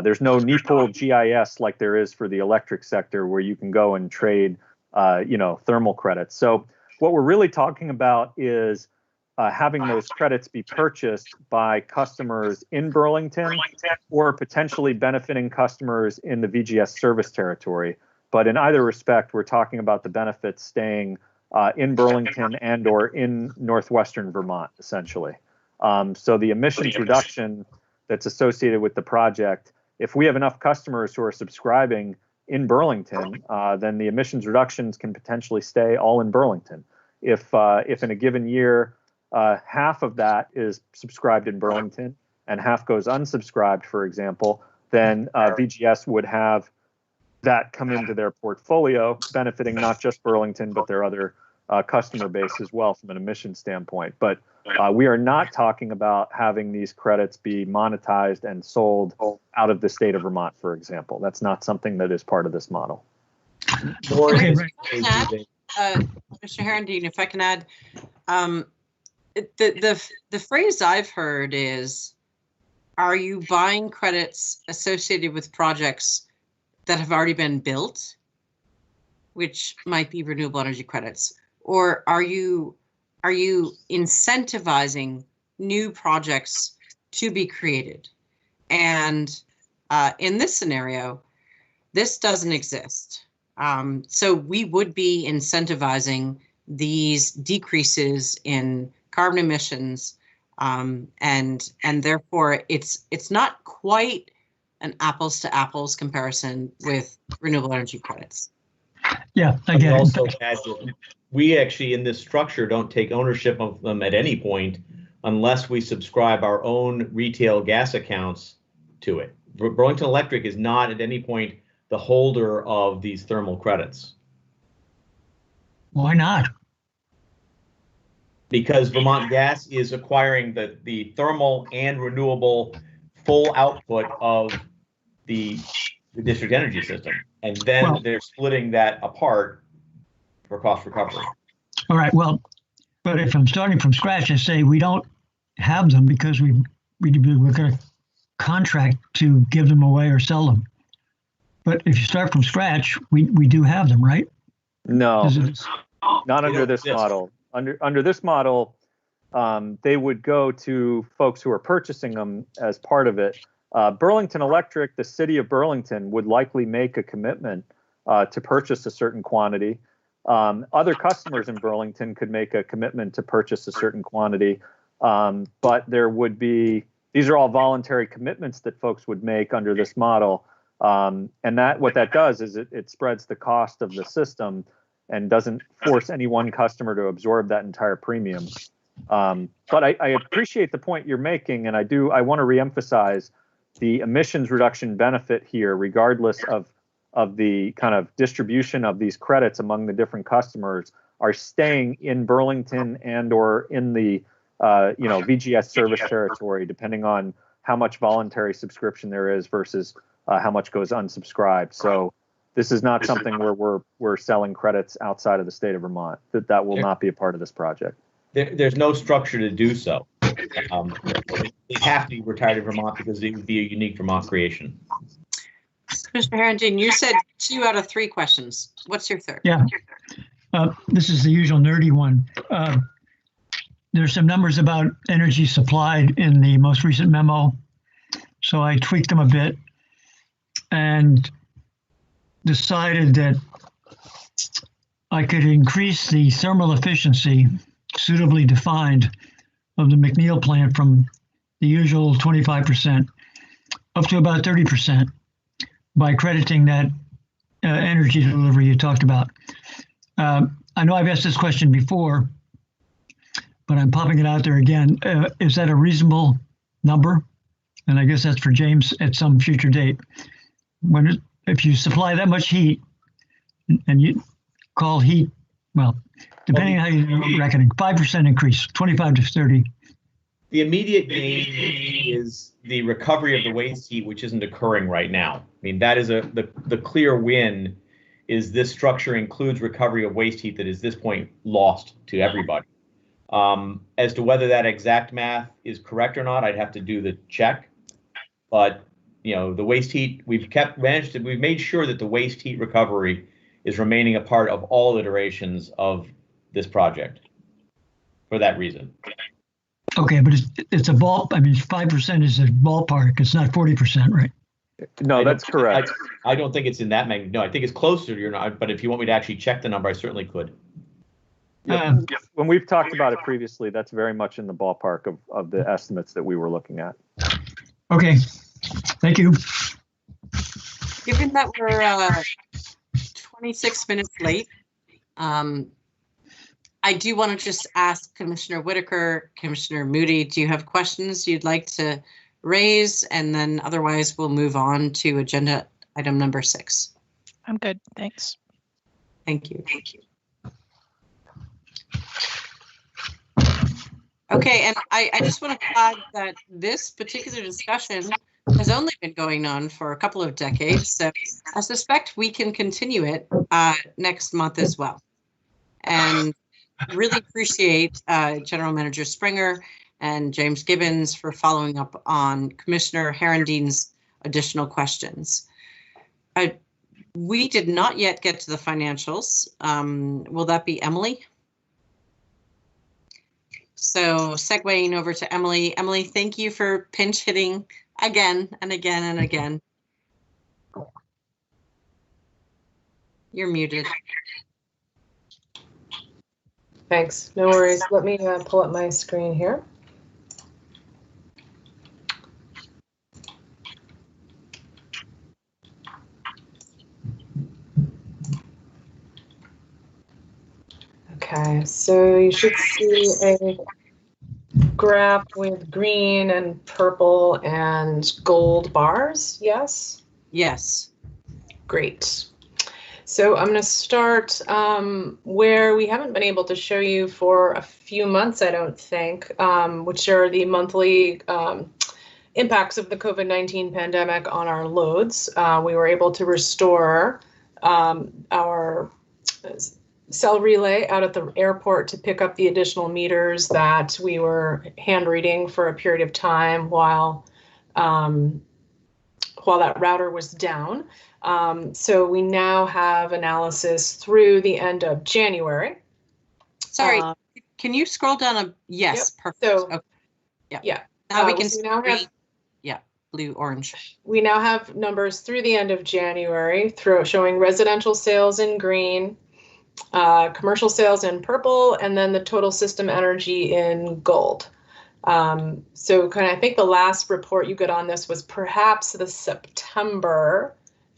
there's no NEPOL GIS like there is for the electric sector where you can go and trade thermal credits. So what we're really talking about is having those credits be purchased by customers in Burlington or potentially benefiting customers in the VGS service territory. But in either respect, we're talking about the benefits staying in Burlington and or in northwestern Vermont, essentially. So the emissions reduction that's associated with the project, if we have enough customers who are subscribing in Burlington, then the emissions reductions can potentially stay all in Burlington. If in a given year, half of that is subscribed in Burlington and half goes unsubscribed, for example, then VGS would have that come into their portfolio, benefiting not just Burlington, but their other customer base as well from an emission standpoint. But we are not talking about having these credits be monetized and sold out of the state of Vermont, for example. That's not something that is part of this model. Okay, Mr. Herendeen, if I can add, the phrase I've heard is, are you buying credits associated with projects that have already been built, which might be renewable energy credits, or are you incentivizing new projects to be created? And in this scenario, this doesn't exist. So we would be incentivizing these decreases in carbon emissions, and therefore it's not quite an apples to apples comparison with renewable energy credits. Yeah, I get it. Also add that we actually in this structure don't take ownership of them at any point unless we subscribe our own retail gas accounts to it. Burlington Electric is not at any point the holder of these thermal credits. Why not? Because Vermont Gas is acquiring the thermal and renewable full output of the district energy system. And then they're splitting that apart for cost recovery. All right, well, but if I'm starting from scratch, I say we don't have them because we're going to contract to give them away or sell them. But if you start from scratch, we do have them, right? No, not under this model. Under this model, they would go to folks who are purchasing them as part of it. Burlington Electric, the city of Burlington, would likely make a commitment to purchase a certain quantity. Other customers in Burlington could make a commitment to purchase a certain quantity, but there would be, these are all voluntary commitments that folks would make under this model. And what that does is it spreads the cost of the system and doesn't force any one customer to absorb that entire premium. But I appreciate the point you're making, and I want to reemphasize the emissions reduction benefit here, regardless of the kind of distribution of these credits among the different customers, are staying in Burlington and or in the VGS service territory, depending on how much voluntary subscription there is versus how much goes unsubscribed. So this is not something where we're selling credits outside of the state of Vermont. That will not be a part of this project. There's no structure to do so. They have to be retired in Vermont because it would be a unique Vermont creation. Commissioner Herendeen, you said 2 out of 3 questions. What's your third? Yeah. This is the usual nerdy one. There's some numbers about energy supplied in the most recent memo, so I tweaked them a bit and decided that I could increase the thermal efficiency suitably defined of the McNeil plant from the usual 25% up to about 30% by crediting that energy delivery you talked about. I know I've asked this question before, but I'm popping it out there again. Is that a reasonable number? And I guess that's for James at some future date. If you supply that much heat, and you call heat, well, depending on how you're reckoning, 5% increase, 25 to 30. The immediate gain is the recovery of the waste heat, which isn't occurring right now. I mean, that is the clear win. Is this structure includes recovery of waste heat that is this point lost to everybody. As to whether that exact math is correct or not, I'd have to do the check. But the waste heat, we've made sure that the waste heat recovery is remaining a part of all iterations of this project for that reason. Okay, but it's a 5% is a ballpark. It's not 40%, right? No, that's correct. I don't think it's in that magnitude. No, I think it's closer to your number, but if you want me to actually check the number, I certainly could. When we've talked about it previously, that's very much in the ballpark of the estimates that we were looking at. Okay, thank you. Given that we're 26 minutes late, I do want to just ask Commissioner Whitaker, Commissioner Moody, do you have questions you'd like to raise? And then otherwise we'll move on to agenda item number 6. I'm good, thanks. Thank you. Thank you. Okay, and I just want to flag that this particular discussion has only been going on for a couple of decades, so I suspect we can continue it next month as well. And really appreciate General Manager Springer and James Gibbons for following up on Commissioner Herendeen's additional questions. We did not yet get to the financials. Will that be Emily? So segueing over to Emily. Emily, thank you for pinch hitting again and again and again. You're muted. Thanks, no worries. Let me pull up my screen here. Okay, so you should see a graph with green and purple and gold bars, yes? Yes. Great. So I'm going to start where we haven't been able to show you for a few months, I don't think, which are the monthly impacts of the COVID-19 pandemic on our loads. We were able to restore our cell relay out at the airport to pick up the additional meters that we were hand reading for a period of time while that router was down. So we now have analysis through the end of January. Sorry, can you scroll down yes, yep. Perfect. So, okay. Yeah. Now we can see blue, orange. We now have numbers through the end of January showing residential sales in green, commercial sales in purple, and then the total system energy in gold. So I think the last report you got on this was perhaps the September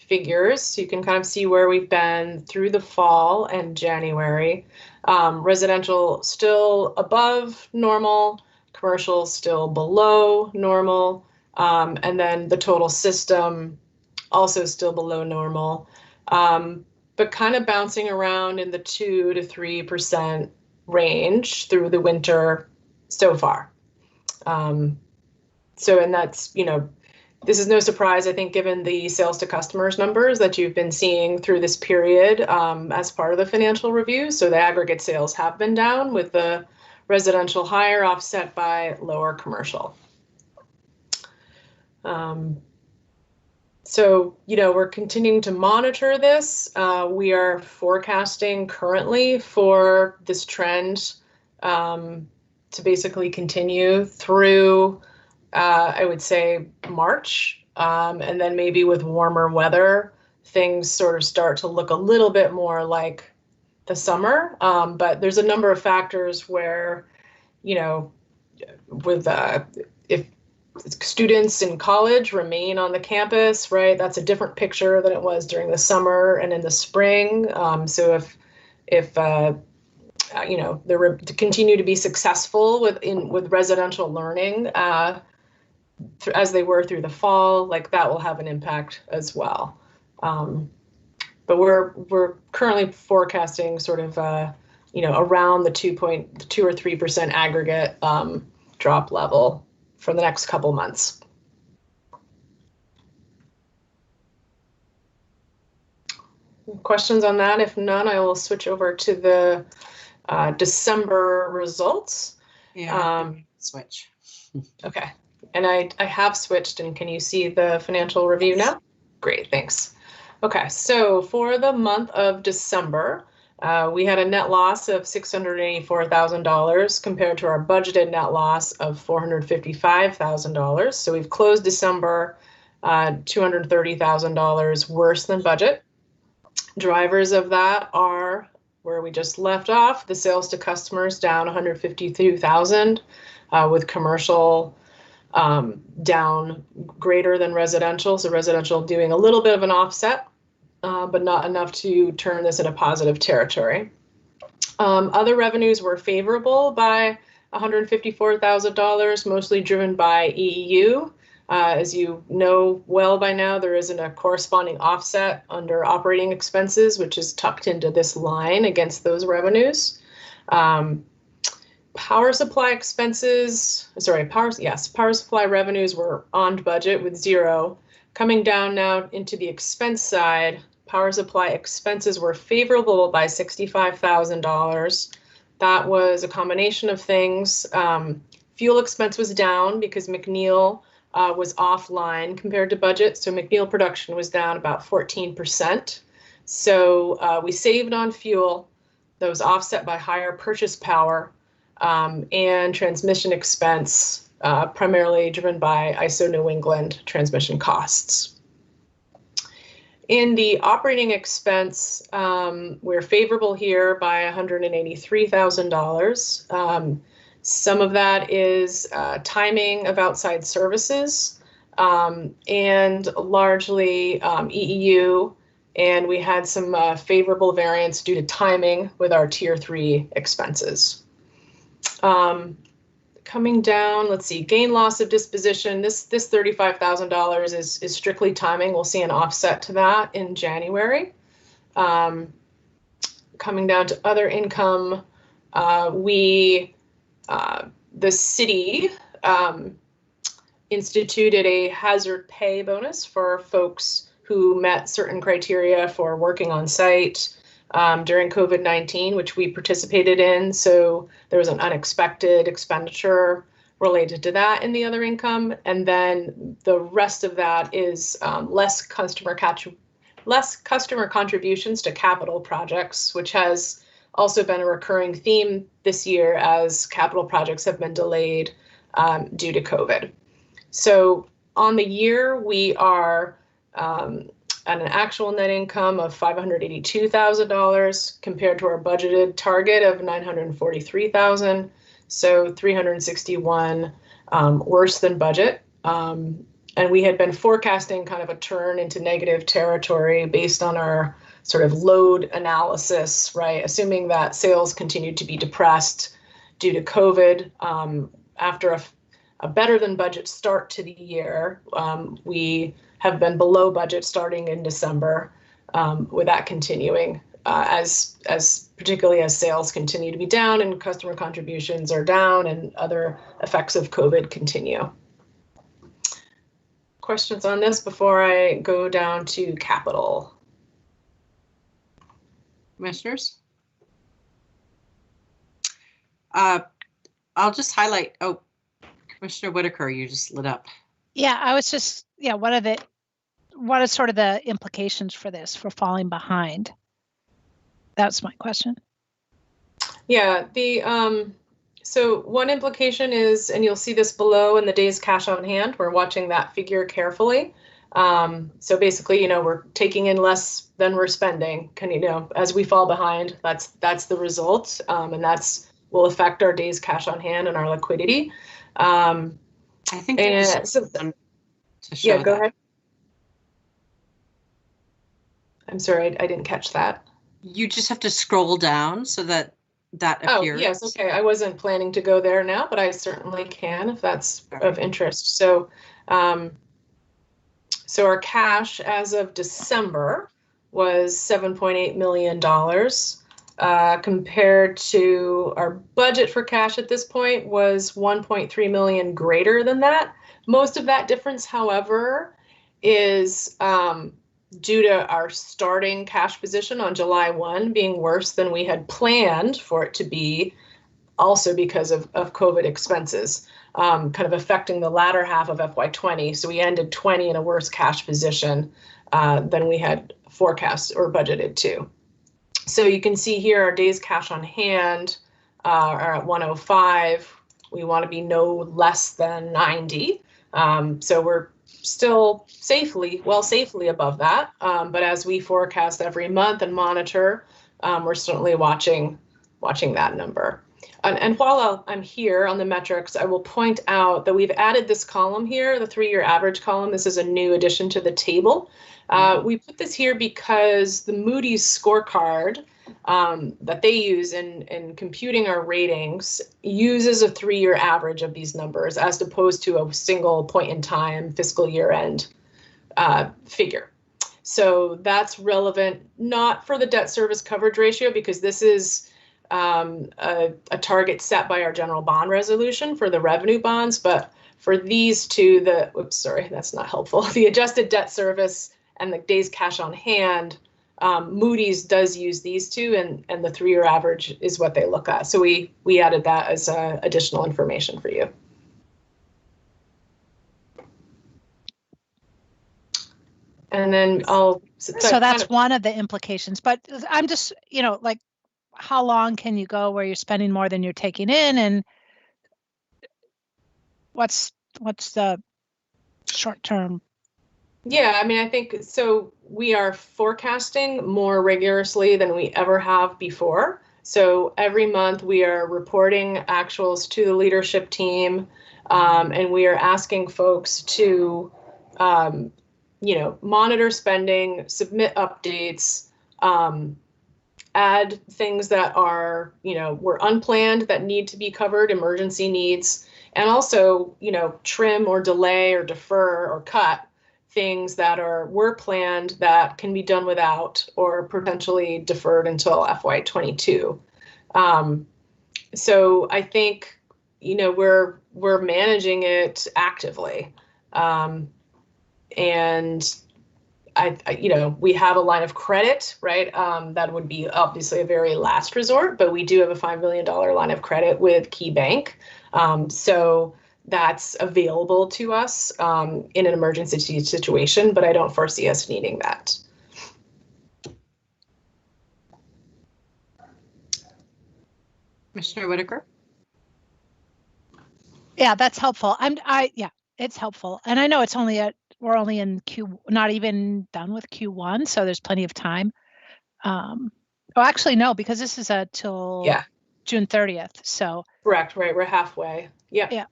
figures. So you can kind of see where we've been through the fall and January. Residential still above normal, commercial still below normal, and then the total system also still below normal, but kind of bouncing around in the 2 to 3% range through the winter so far. And that's, this is no surprise, I think, given the sales to customers numbers that you've been seeing through this period as part of the financial review. So the aggregate sales have been down, with the residential higher offset by lower commercial. So, we're continuing to monitor this. We are forecasting currently for this trend to basically continue through, I would say, March. And then maybe with warmer weather, things sort of start to look a little bit more like the summer. But there's a number of factors where, with if students in college remain on the campus, right, that's a different picture than it was during the summer and in the spring. So if they continue to be successful with residential learning as they were through the fall, like that will have an impact as well. But we're currently forecasting sort of around the 2 or 3% aggregate drop level for the next couple months. Questions on that? If none, I will switch over to the December results. Yeah, switch. Okay, and I have switched, and can you see the financial review now? Great, thanks. Okay, so for the month of December, we had a net loss of $684,000 compared to our budgeted net loss of $455,000. So we've closed December $230,000 worse than budget. Drivers of that are where we just left off, the sales to customers down $152,000, with commercial down greater than residential. So residential doing a little bit of an offset, but not enough to turn this into positive territory. Other revenues were favorable by $154,000, mostly driven by EEU. As you know well by now, there isn't a corresponding offset under operating expenses, which is tucked into this line against those revenues. Power supply revenues were on budget with zero. Coming down now into the expense side, power supply expenses were favorable by $65,000. That was a combination of things. Fuel expense was down because McNeil was offline compared to budget. So McNeil production was down about 14%. So we saved on fuel. That was offset by higher purchase power and transmission expense, primarily driven by ISO New England transmission costs. In the operating expense, we're favorable here by $183,000. Some of that is timing of outside services and largely EEU, and we had some favorable variance due to timing with our Tier 3 expenses. Coming down, let's see, gain loss of disposition. This $35,000 is strictly timing. We'll see an offset to that in January. Coming down to other income, the city instituted a hazard pay bonus for folks who met certain criteria for working on site during COVID-19, which we participated in. So there was an unexpected expenditure related to that in the other income. And then the rest of that is less customer contributions to capital projects, which has also been a recurring theme this year as capital projects have been delayed due to COVID. So on the year, we are at an actual net income of $582,000 compared to our budgeted target of $943,000. So $361 worse than budget. And we had been forecasting kind of a turn into negative territory based on our sort of load analysis, right? Assuming that sales continued to be depressed due to COVID. After a better than budget start to the year, we have been below budget starting in December, with that continuing as particularly as sales continue to be down and customer contributions are down and other effects of COVID continue. Questions on this before I go down to capital? Commissioners? I'll just highlight, oh, Commissioner Whitaker, you just lit up. Yeah, I was just, yeah, what are sort of the implications for this, for falling behind? That's my question. Yeah, so one implication is, and you'll see this below in the days cash on hand, we're watching that figure carefully. So basically, we're taking in less than we're spending. As we fall behind, that's the result, and will affect our days cash on hand and our liquidity. I think to show go ahead. I'm sorry, I didn't catch that. You just have to scroll down so that appears. Oh, yes, okay. I wasn't planning to go there now, but I certainly can if that's of interest. So, so our cash as of December was $7.8 million, compared to our budget for cash at this point was 1.3 million greater than that. Most of that difference, however, is due to our starting cash position on July 1 being worse than we had planned for it to be, also because of COVID expenses, kind of affecting the latter half of FY20. So we ended 20 in a worse cash position than we had forecast or budgeted to. So you can see here our days cash on hand are at 105. We want to be no less than 90. So we're still safely above that. But as we forecast every month and monitor, we're certainly watching that number. And while I'm here on the metrics, I will point out that we've added this column here, the 3-year average column. This is a new addition to the table. We put this here because the Moody's scorecard that they use in computing our ratings uses a 3-year average of these numbers as opposed to a single point in time fiscal year end figure. So that's relevant not for the debt service coverage ratio, because this is a target set by our general bond resolution for the revenue bonds, but for these two, that's not helpful. The adjusted debt service and the days cash on hand, Moody's does use these two, and the 3-year average is what they look at. So we added that as additional information for you. And then so that's one of the implications, but I'm just, like, how long can you go where you're spending more than you're taking in, and what's the short term? Yeah, I mean, I think so. We are forecasting more rigorously than we ever have before. So every month we are reporting actuals to the leadership team, and we are asking folks to, monitor spending, submit updates, add things that are, were unplanned that need to be covered, emergency needs, and also, trim or delay or defer or cut things that were planned that can be done without or potentially deferred until FY22. So I think, we're managing it actively. And we have a line of credit, right? That would be obviously a very last resort, but we do have a $5 million line of credit with Key Bank. So that's available to us in an emergency situation, but I don't foresee us needing that. Commissioner Whitaker? Yeah, that's helpful. Yeah, it's helpful. And I know it's we're only in not even done with Q1, so there's plenty of time. Actually, no, because this is till June 30th. So correct, right? We're halfway. Yeah. Yeah.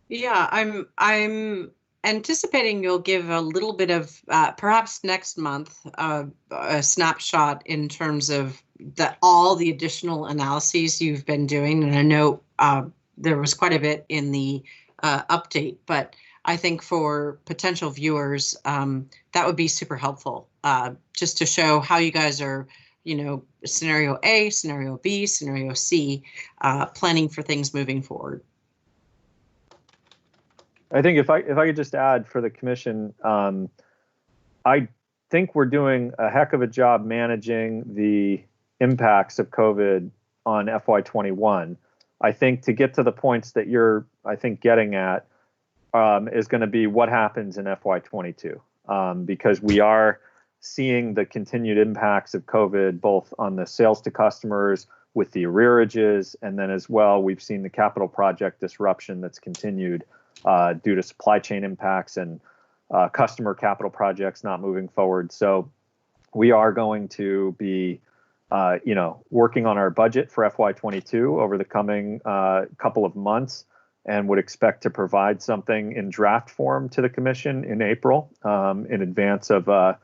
Yeah, I'm anticipating you'll give a little bit of perhaps next month a snapshot in terms of all the additional analyses you've been doing, and I know there was quite a bit in the update, but I think for potential viewers that would be super helpful just to show how you guys are, scenario A, scenario B, scenario C, planning for things moving forward. I think if I could just add for the commission, I think we're doing a heck of a job managing the impacts of COVID on FY21. I think to get to the points that you're, getting at is going to be what happens in FY22, because we are seeing the continued impacts of COVID both on the sales to customers with the arrearages, and then as well we've seen the capital project disruption that's continued due to supply chain impacts and customer capital projects not moving forward. So we are going to be, working on our budget for FY22 over the coming couple of months, and would expect to provide something in draft form to the commission in April in advance of a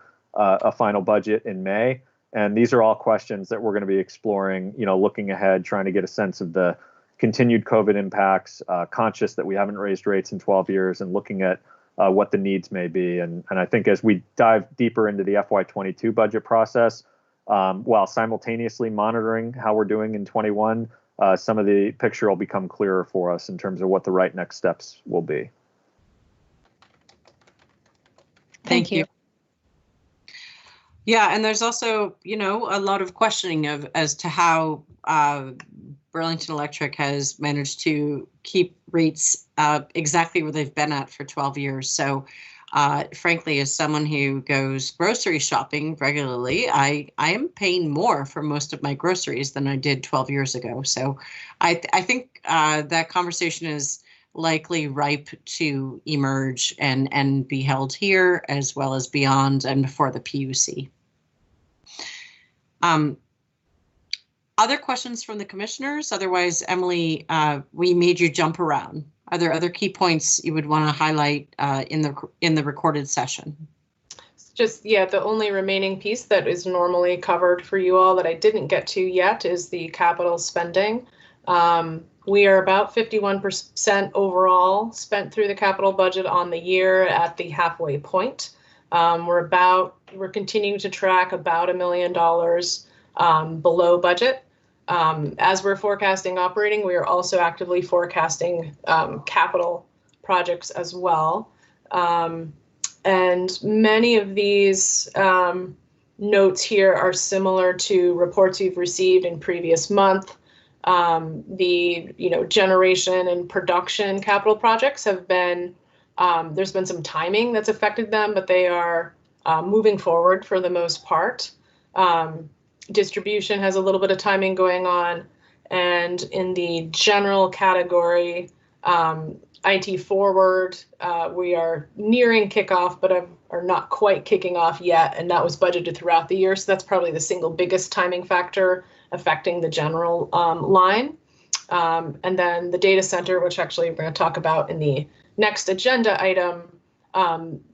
final budget in May. And these are all questions that we're going to be exploring, looking ahead, trying to get a sense of the continued COVID impacts, conscious that we haven't raised rates in 12 years, and looking at what the needs may be. And I think as we dive deeper into the FY22 budget process, while simultaneously monitoring how we're doing in 21, some of the picture will become clearer for us in terms of what the right next steps will be. Thank you. Yeah, and there's also, a lot of questioning as to how Burlington Electric has managed to keep rates exactly where they've been at for 12 years. So frankly, as someone who goes grocery shopping regularly, I am paying more for most of my groceries than I did 12 years ago. So I think that conversation is likely ripe to emerge and be held here as well as beyond and before the PUC. Other questions from the commissioners? Otherwise, Emily, we made you jump around. Are there other key points you would want to highlight in the recorded session? Just, the only remaining piece that is normally covered for you all that I didn't get to yet is the capital spending. We are about 51% overall spent through the capital budget on the year at the halfway point. We're continuing to track about $1 million below budget. As we're forecasting operating, we are also actively forecasting capital projects as well. And many of these notes here are similar to reports you've received in previous month. The generation and production capital projects have been, there's been some timing that's affected them, but they are moving forward for the most part. Distribution has a little bit of timing going on, and in the general category, IT forward, we are nearing kickoff, but are not quite kicking off yet, and that was budgeted throughout the year, so that's probably the single biggest timing factor affecting the general line. And then the data center, which actually we're going to talk about in the next agenda item,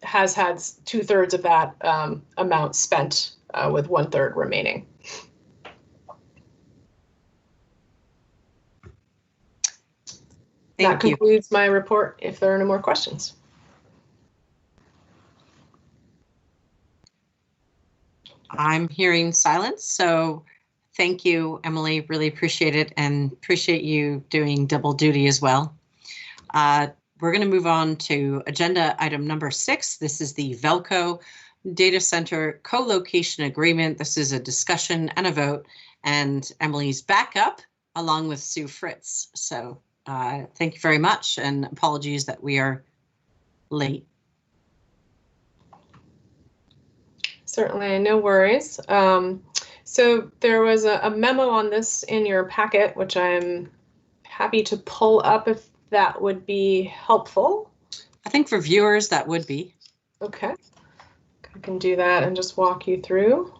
has had 2/3 of that amount spent, with 1/3 remaining. That concludes my report, if there are no more questions. I'm hearing silence, so thank you, Emily. Really appreciate it, and appreciate you doing double duty as well. We're going to move on to agenda item number 6. This is the VELCO Data Center Co-Location Agreement. This is a discussion and a vote, and Emily's back up along with Sue Fritz. So thank you very much, and apologies that we are late. Certainly, no worries. So there was a memo on this in your packet, which I'm happy to pull up if that would be helpful. I think for viewers that would be. Okay, I can do that and just walk you through.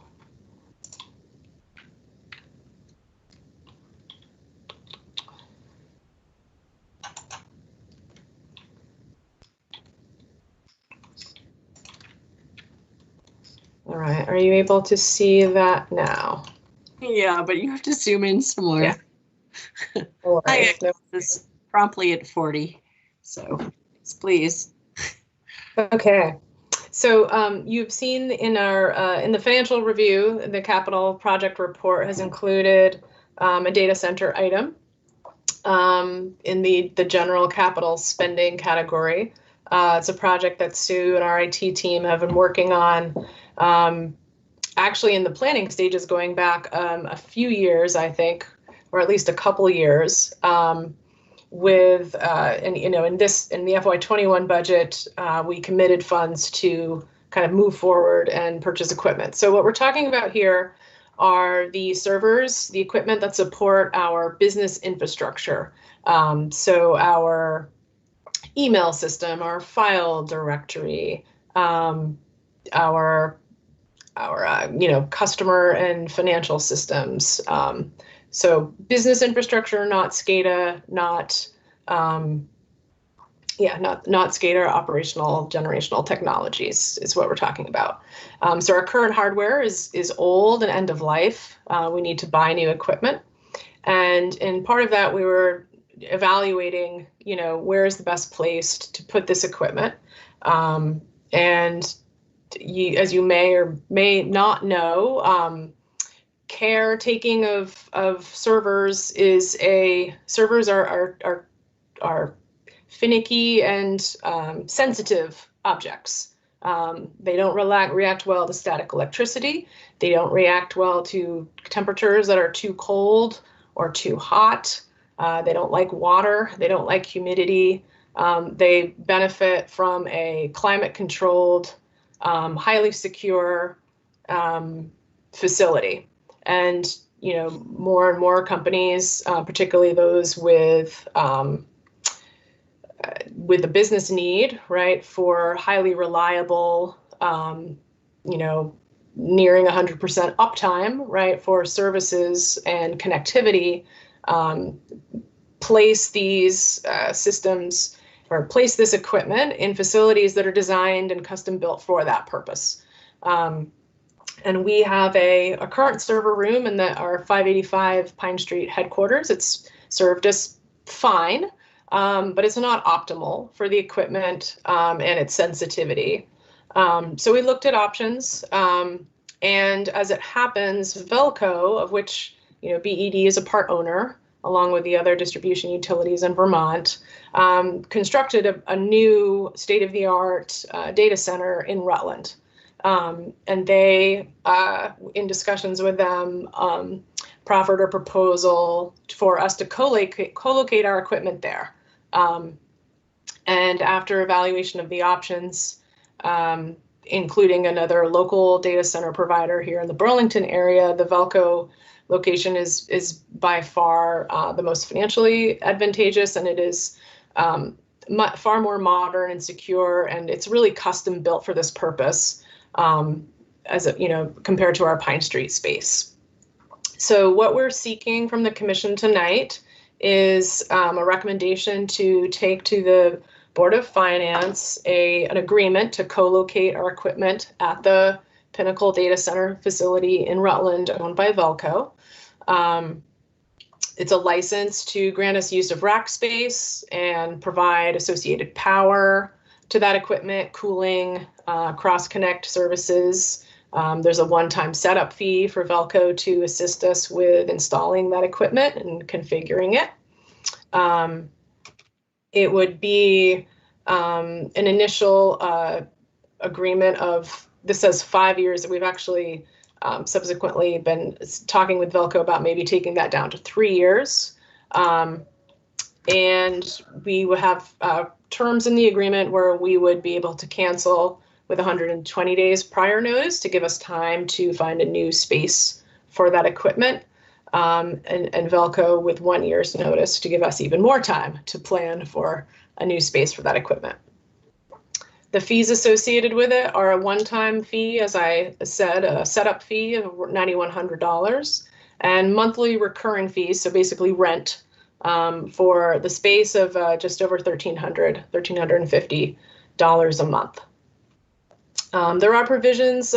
All right, are you able to see that now? Yeah, but you have to zoom in some more. Yeah. No I worries. No. this promptly at 40. So please. Okay. So you've seen in our in the financial review, the capital project report has included a data center item in the general capital spending category. It's a project that Sue and our IT team have been working on, actually in the planning stages going back a few years, I think, or at least a couple years. With and you know, in the FY21 budget, we committed funds to kind of move forward and purchase equipment. So what we're talking about here are the servers, the equipment that support our business infrastructure. So our email system, our file directory, our customer and financial systems. So business infrastructure, not SCADA, not SCADA, operational generational technologies is what we're talking about. So our current hardware is old and end of life. We need to buy new equipment. And in part of that, we were evaluating, where is the best place to put this equipment. And as you may or may not know, caretaking of servers servers are finicky and sensitive objects. They don't react well to static electricity. They don't react well to temperatures that are too cold or too hot. They don't like water. They don't like humidity. They benefit from a climate-controlled, highly secure facility. And more and more companies, particularly those with a business need, right, for highly reliable, nearing 100% uptime, right, for services and connectivity, place these systems or place this equipment in facilities that are designed and custom built for that purpose. And we have a current server room in our 585 Pine Street headquarters. It's served us fine, but it's not optimal for the equipment and its sensitivity. So we looked at options, and as it happens, VELCO, of which BED is a part owner, along with the other distribution utilities in Vermont, constructed a new state-of-the-art data center in Rutland. And they, in discussions with them, proffered a proposal for us to co-locate our equipment there. And after evaluation of the options, including another local data center provider here in the Burlington area, the VELCO location is by far the most financially advantageous, and it is far more modern and secure, and it's really custom built for this purpose. Compared to our Pine Street space. So what we're seeking from the commission tonight is a recommendation to take to the Board of Finance an agreement to co-locate our equipment at the Pinnacle Data Center facility in Rutland, owned by VELCO. It's a license to grant us use of rack space and provide associated power to that equipment, cooling, cross-connect services. There's a one-time setup fee for VELCO to assist us with installing that equipment and configuring it. It would be an initial agreement of, this says 5 years, that we've actually subsequently been talking with VELCO about maybe taking that down to 3 years. And we would have terms in the agreement where we would be able to cancel with 120 days prior notice to give us time to find a new space for that equipment, and VELCO with 1 year's notice to give us even more time to plan for a new space for that equipment. The fees associated with it are a one-time fee, as I said, a setup fee of $9,100, and monthly recurring fees, so basically rent, for the space of just over $1,350 a month. There are provisions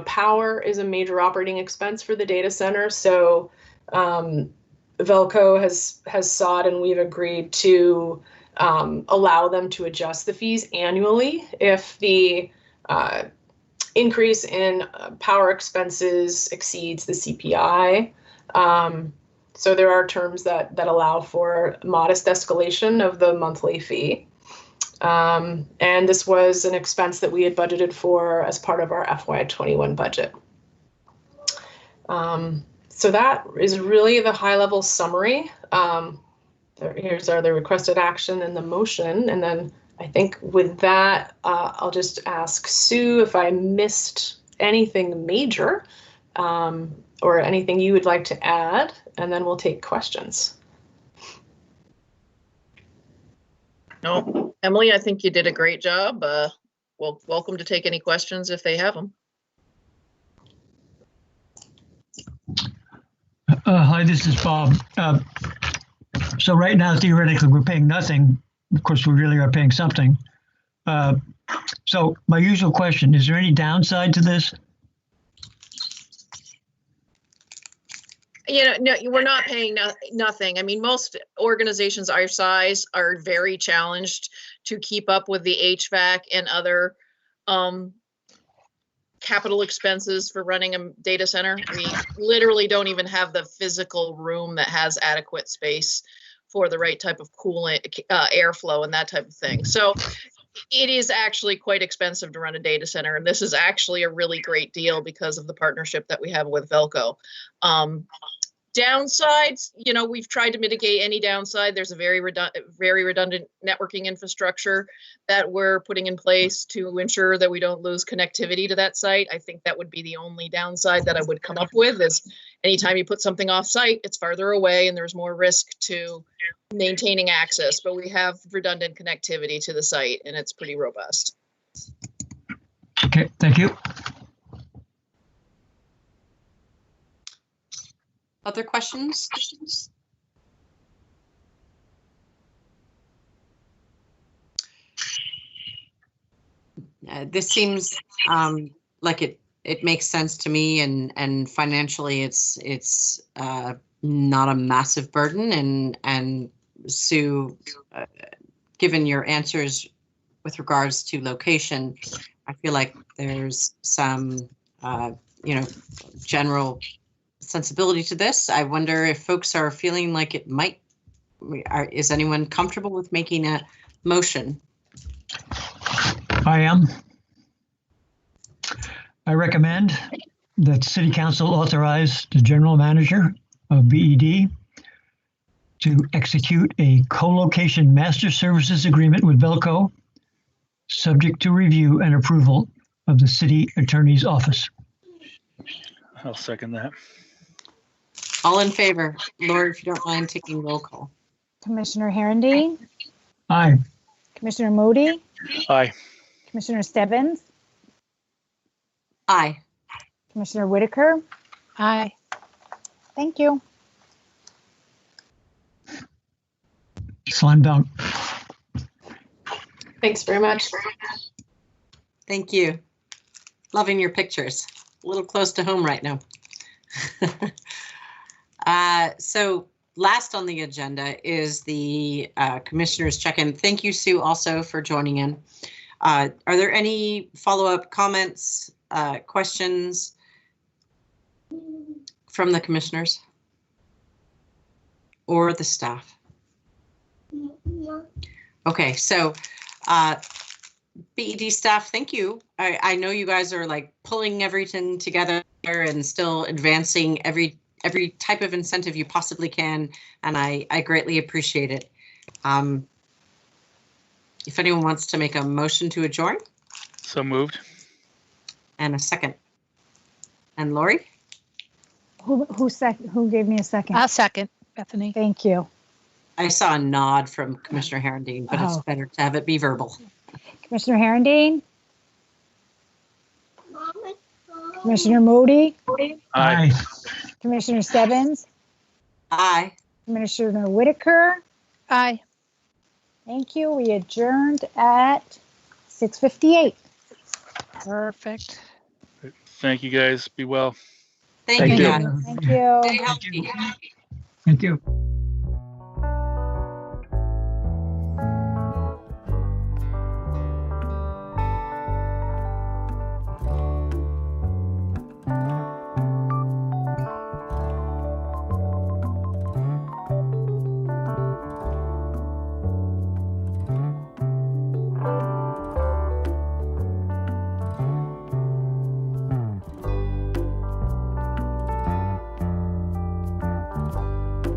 power is a major operating expense for the data center. So VELCO has sought, and we've agreed to allow them to adjust the fees annually if the increase in power expenses exceeds the CPI. So there are terms that allow for modest escalation of the monthly fee. And this was an expense that we had budgeted for as part of our FY21 budget. So that is really the high-level summary. Here's the requested action and the motion. And then I think with that, I'll just ask Sue if I missed anything major or anything you would like to add, and then we'll take questions. No, Emily, I think you did a great job. Well, welcome to take any questions if they have them. Hi, this is Bob. So right now, theoretically, we're paying nothing. Of course, we really are paying something. So my usual question, is there any downside to this? No, we're not paying nothing. I mean, most organizations our size are very challenged to keep up with the HVAC and other capital expenses for running a data center. We literally don't even have the physical room that has adequate space for the right type of cooling, airflow and that type of thing. So it is actually quite expensive to run a data center. And this is actually a really great deal because of the partnership that we have with VELCO. Downsides, we've tried to mitigate any downside. There's a very redundant networking infrastructure that we're putting in place to ensure that we don't lose connectivity to that site. I think that would be the only downside that I would come up with is anytime you put something off site, it's farther away and there's more risk to maintaining access, but we have redundant connectivity to the site and it's pretty robust. Okay, thank you. Other questions? This seems like it makes sense to me, and financially it's not a massive burden. And Sue, given your answers with regards to location, I feel like there's some general sensibility to this. I wonder if folks are feeling like it might. Is anyone comfortable with making a motion? I am. I recommend that City Council authorize the General Manager of BED to execute a co-location master services agreement with VELCO, subject to review and approval of the City Attorney's Office. I'll second that. All in favor? Lori, if you don't mind taking roll call. Commissioner Herendeen, Aye. Commissioner Moody, Aye. Commissioner Stebbins, Aye. Commissioner Whitaker. Aye. Thank you. Slam dunk. Thanks very much. Thank you. Loving your pictures. A little close to home right now. So last on the agenda is the commissioner's check-in. Thank you, Sue, also for joining in. Are there any follow-up comments, questions from the commissioners or the staff? Okay, so BED staff, thank you. I know you guys are like pulling everything together and still advancing every type of incentive you possibly can, and I greatly appreciate it. If anyone wants to make a motion to adjourn. So moved. And a second. And Lori? Who gave me a second? I'll second, Bethany. Thank you. I saw a nod from Commissioner Herendeen, but it's better to have it be verbal. Commissioner Herendeen, Commissioner Moody, Aye. Commissioner Stebbins, Aye. Commissioner Whitaker. Aye. Thank you. We adjourned at 6:58. Perfect. Thank you, guys. Be well. Thank Thank you, you. guys. Thank you. Stay healthy. Thank you.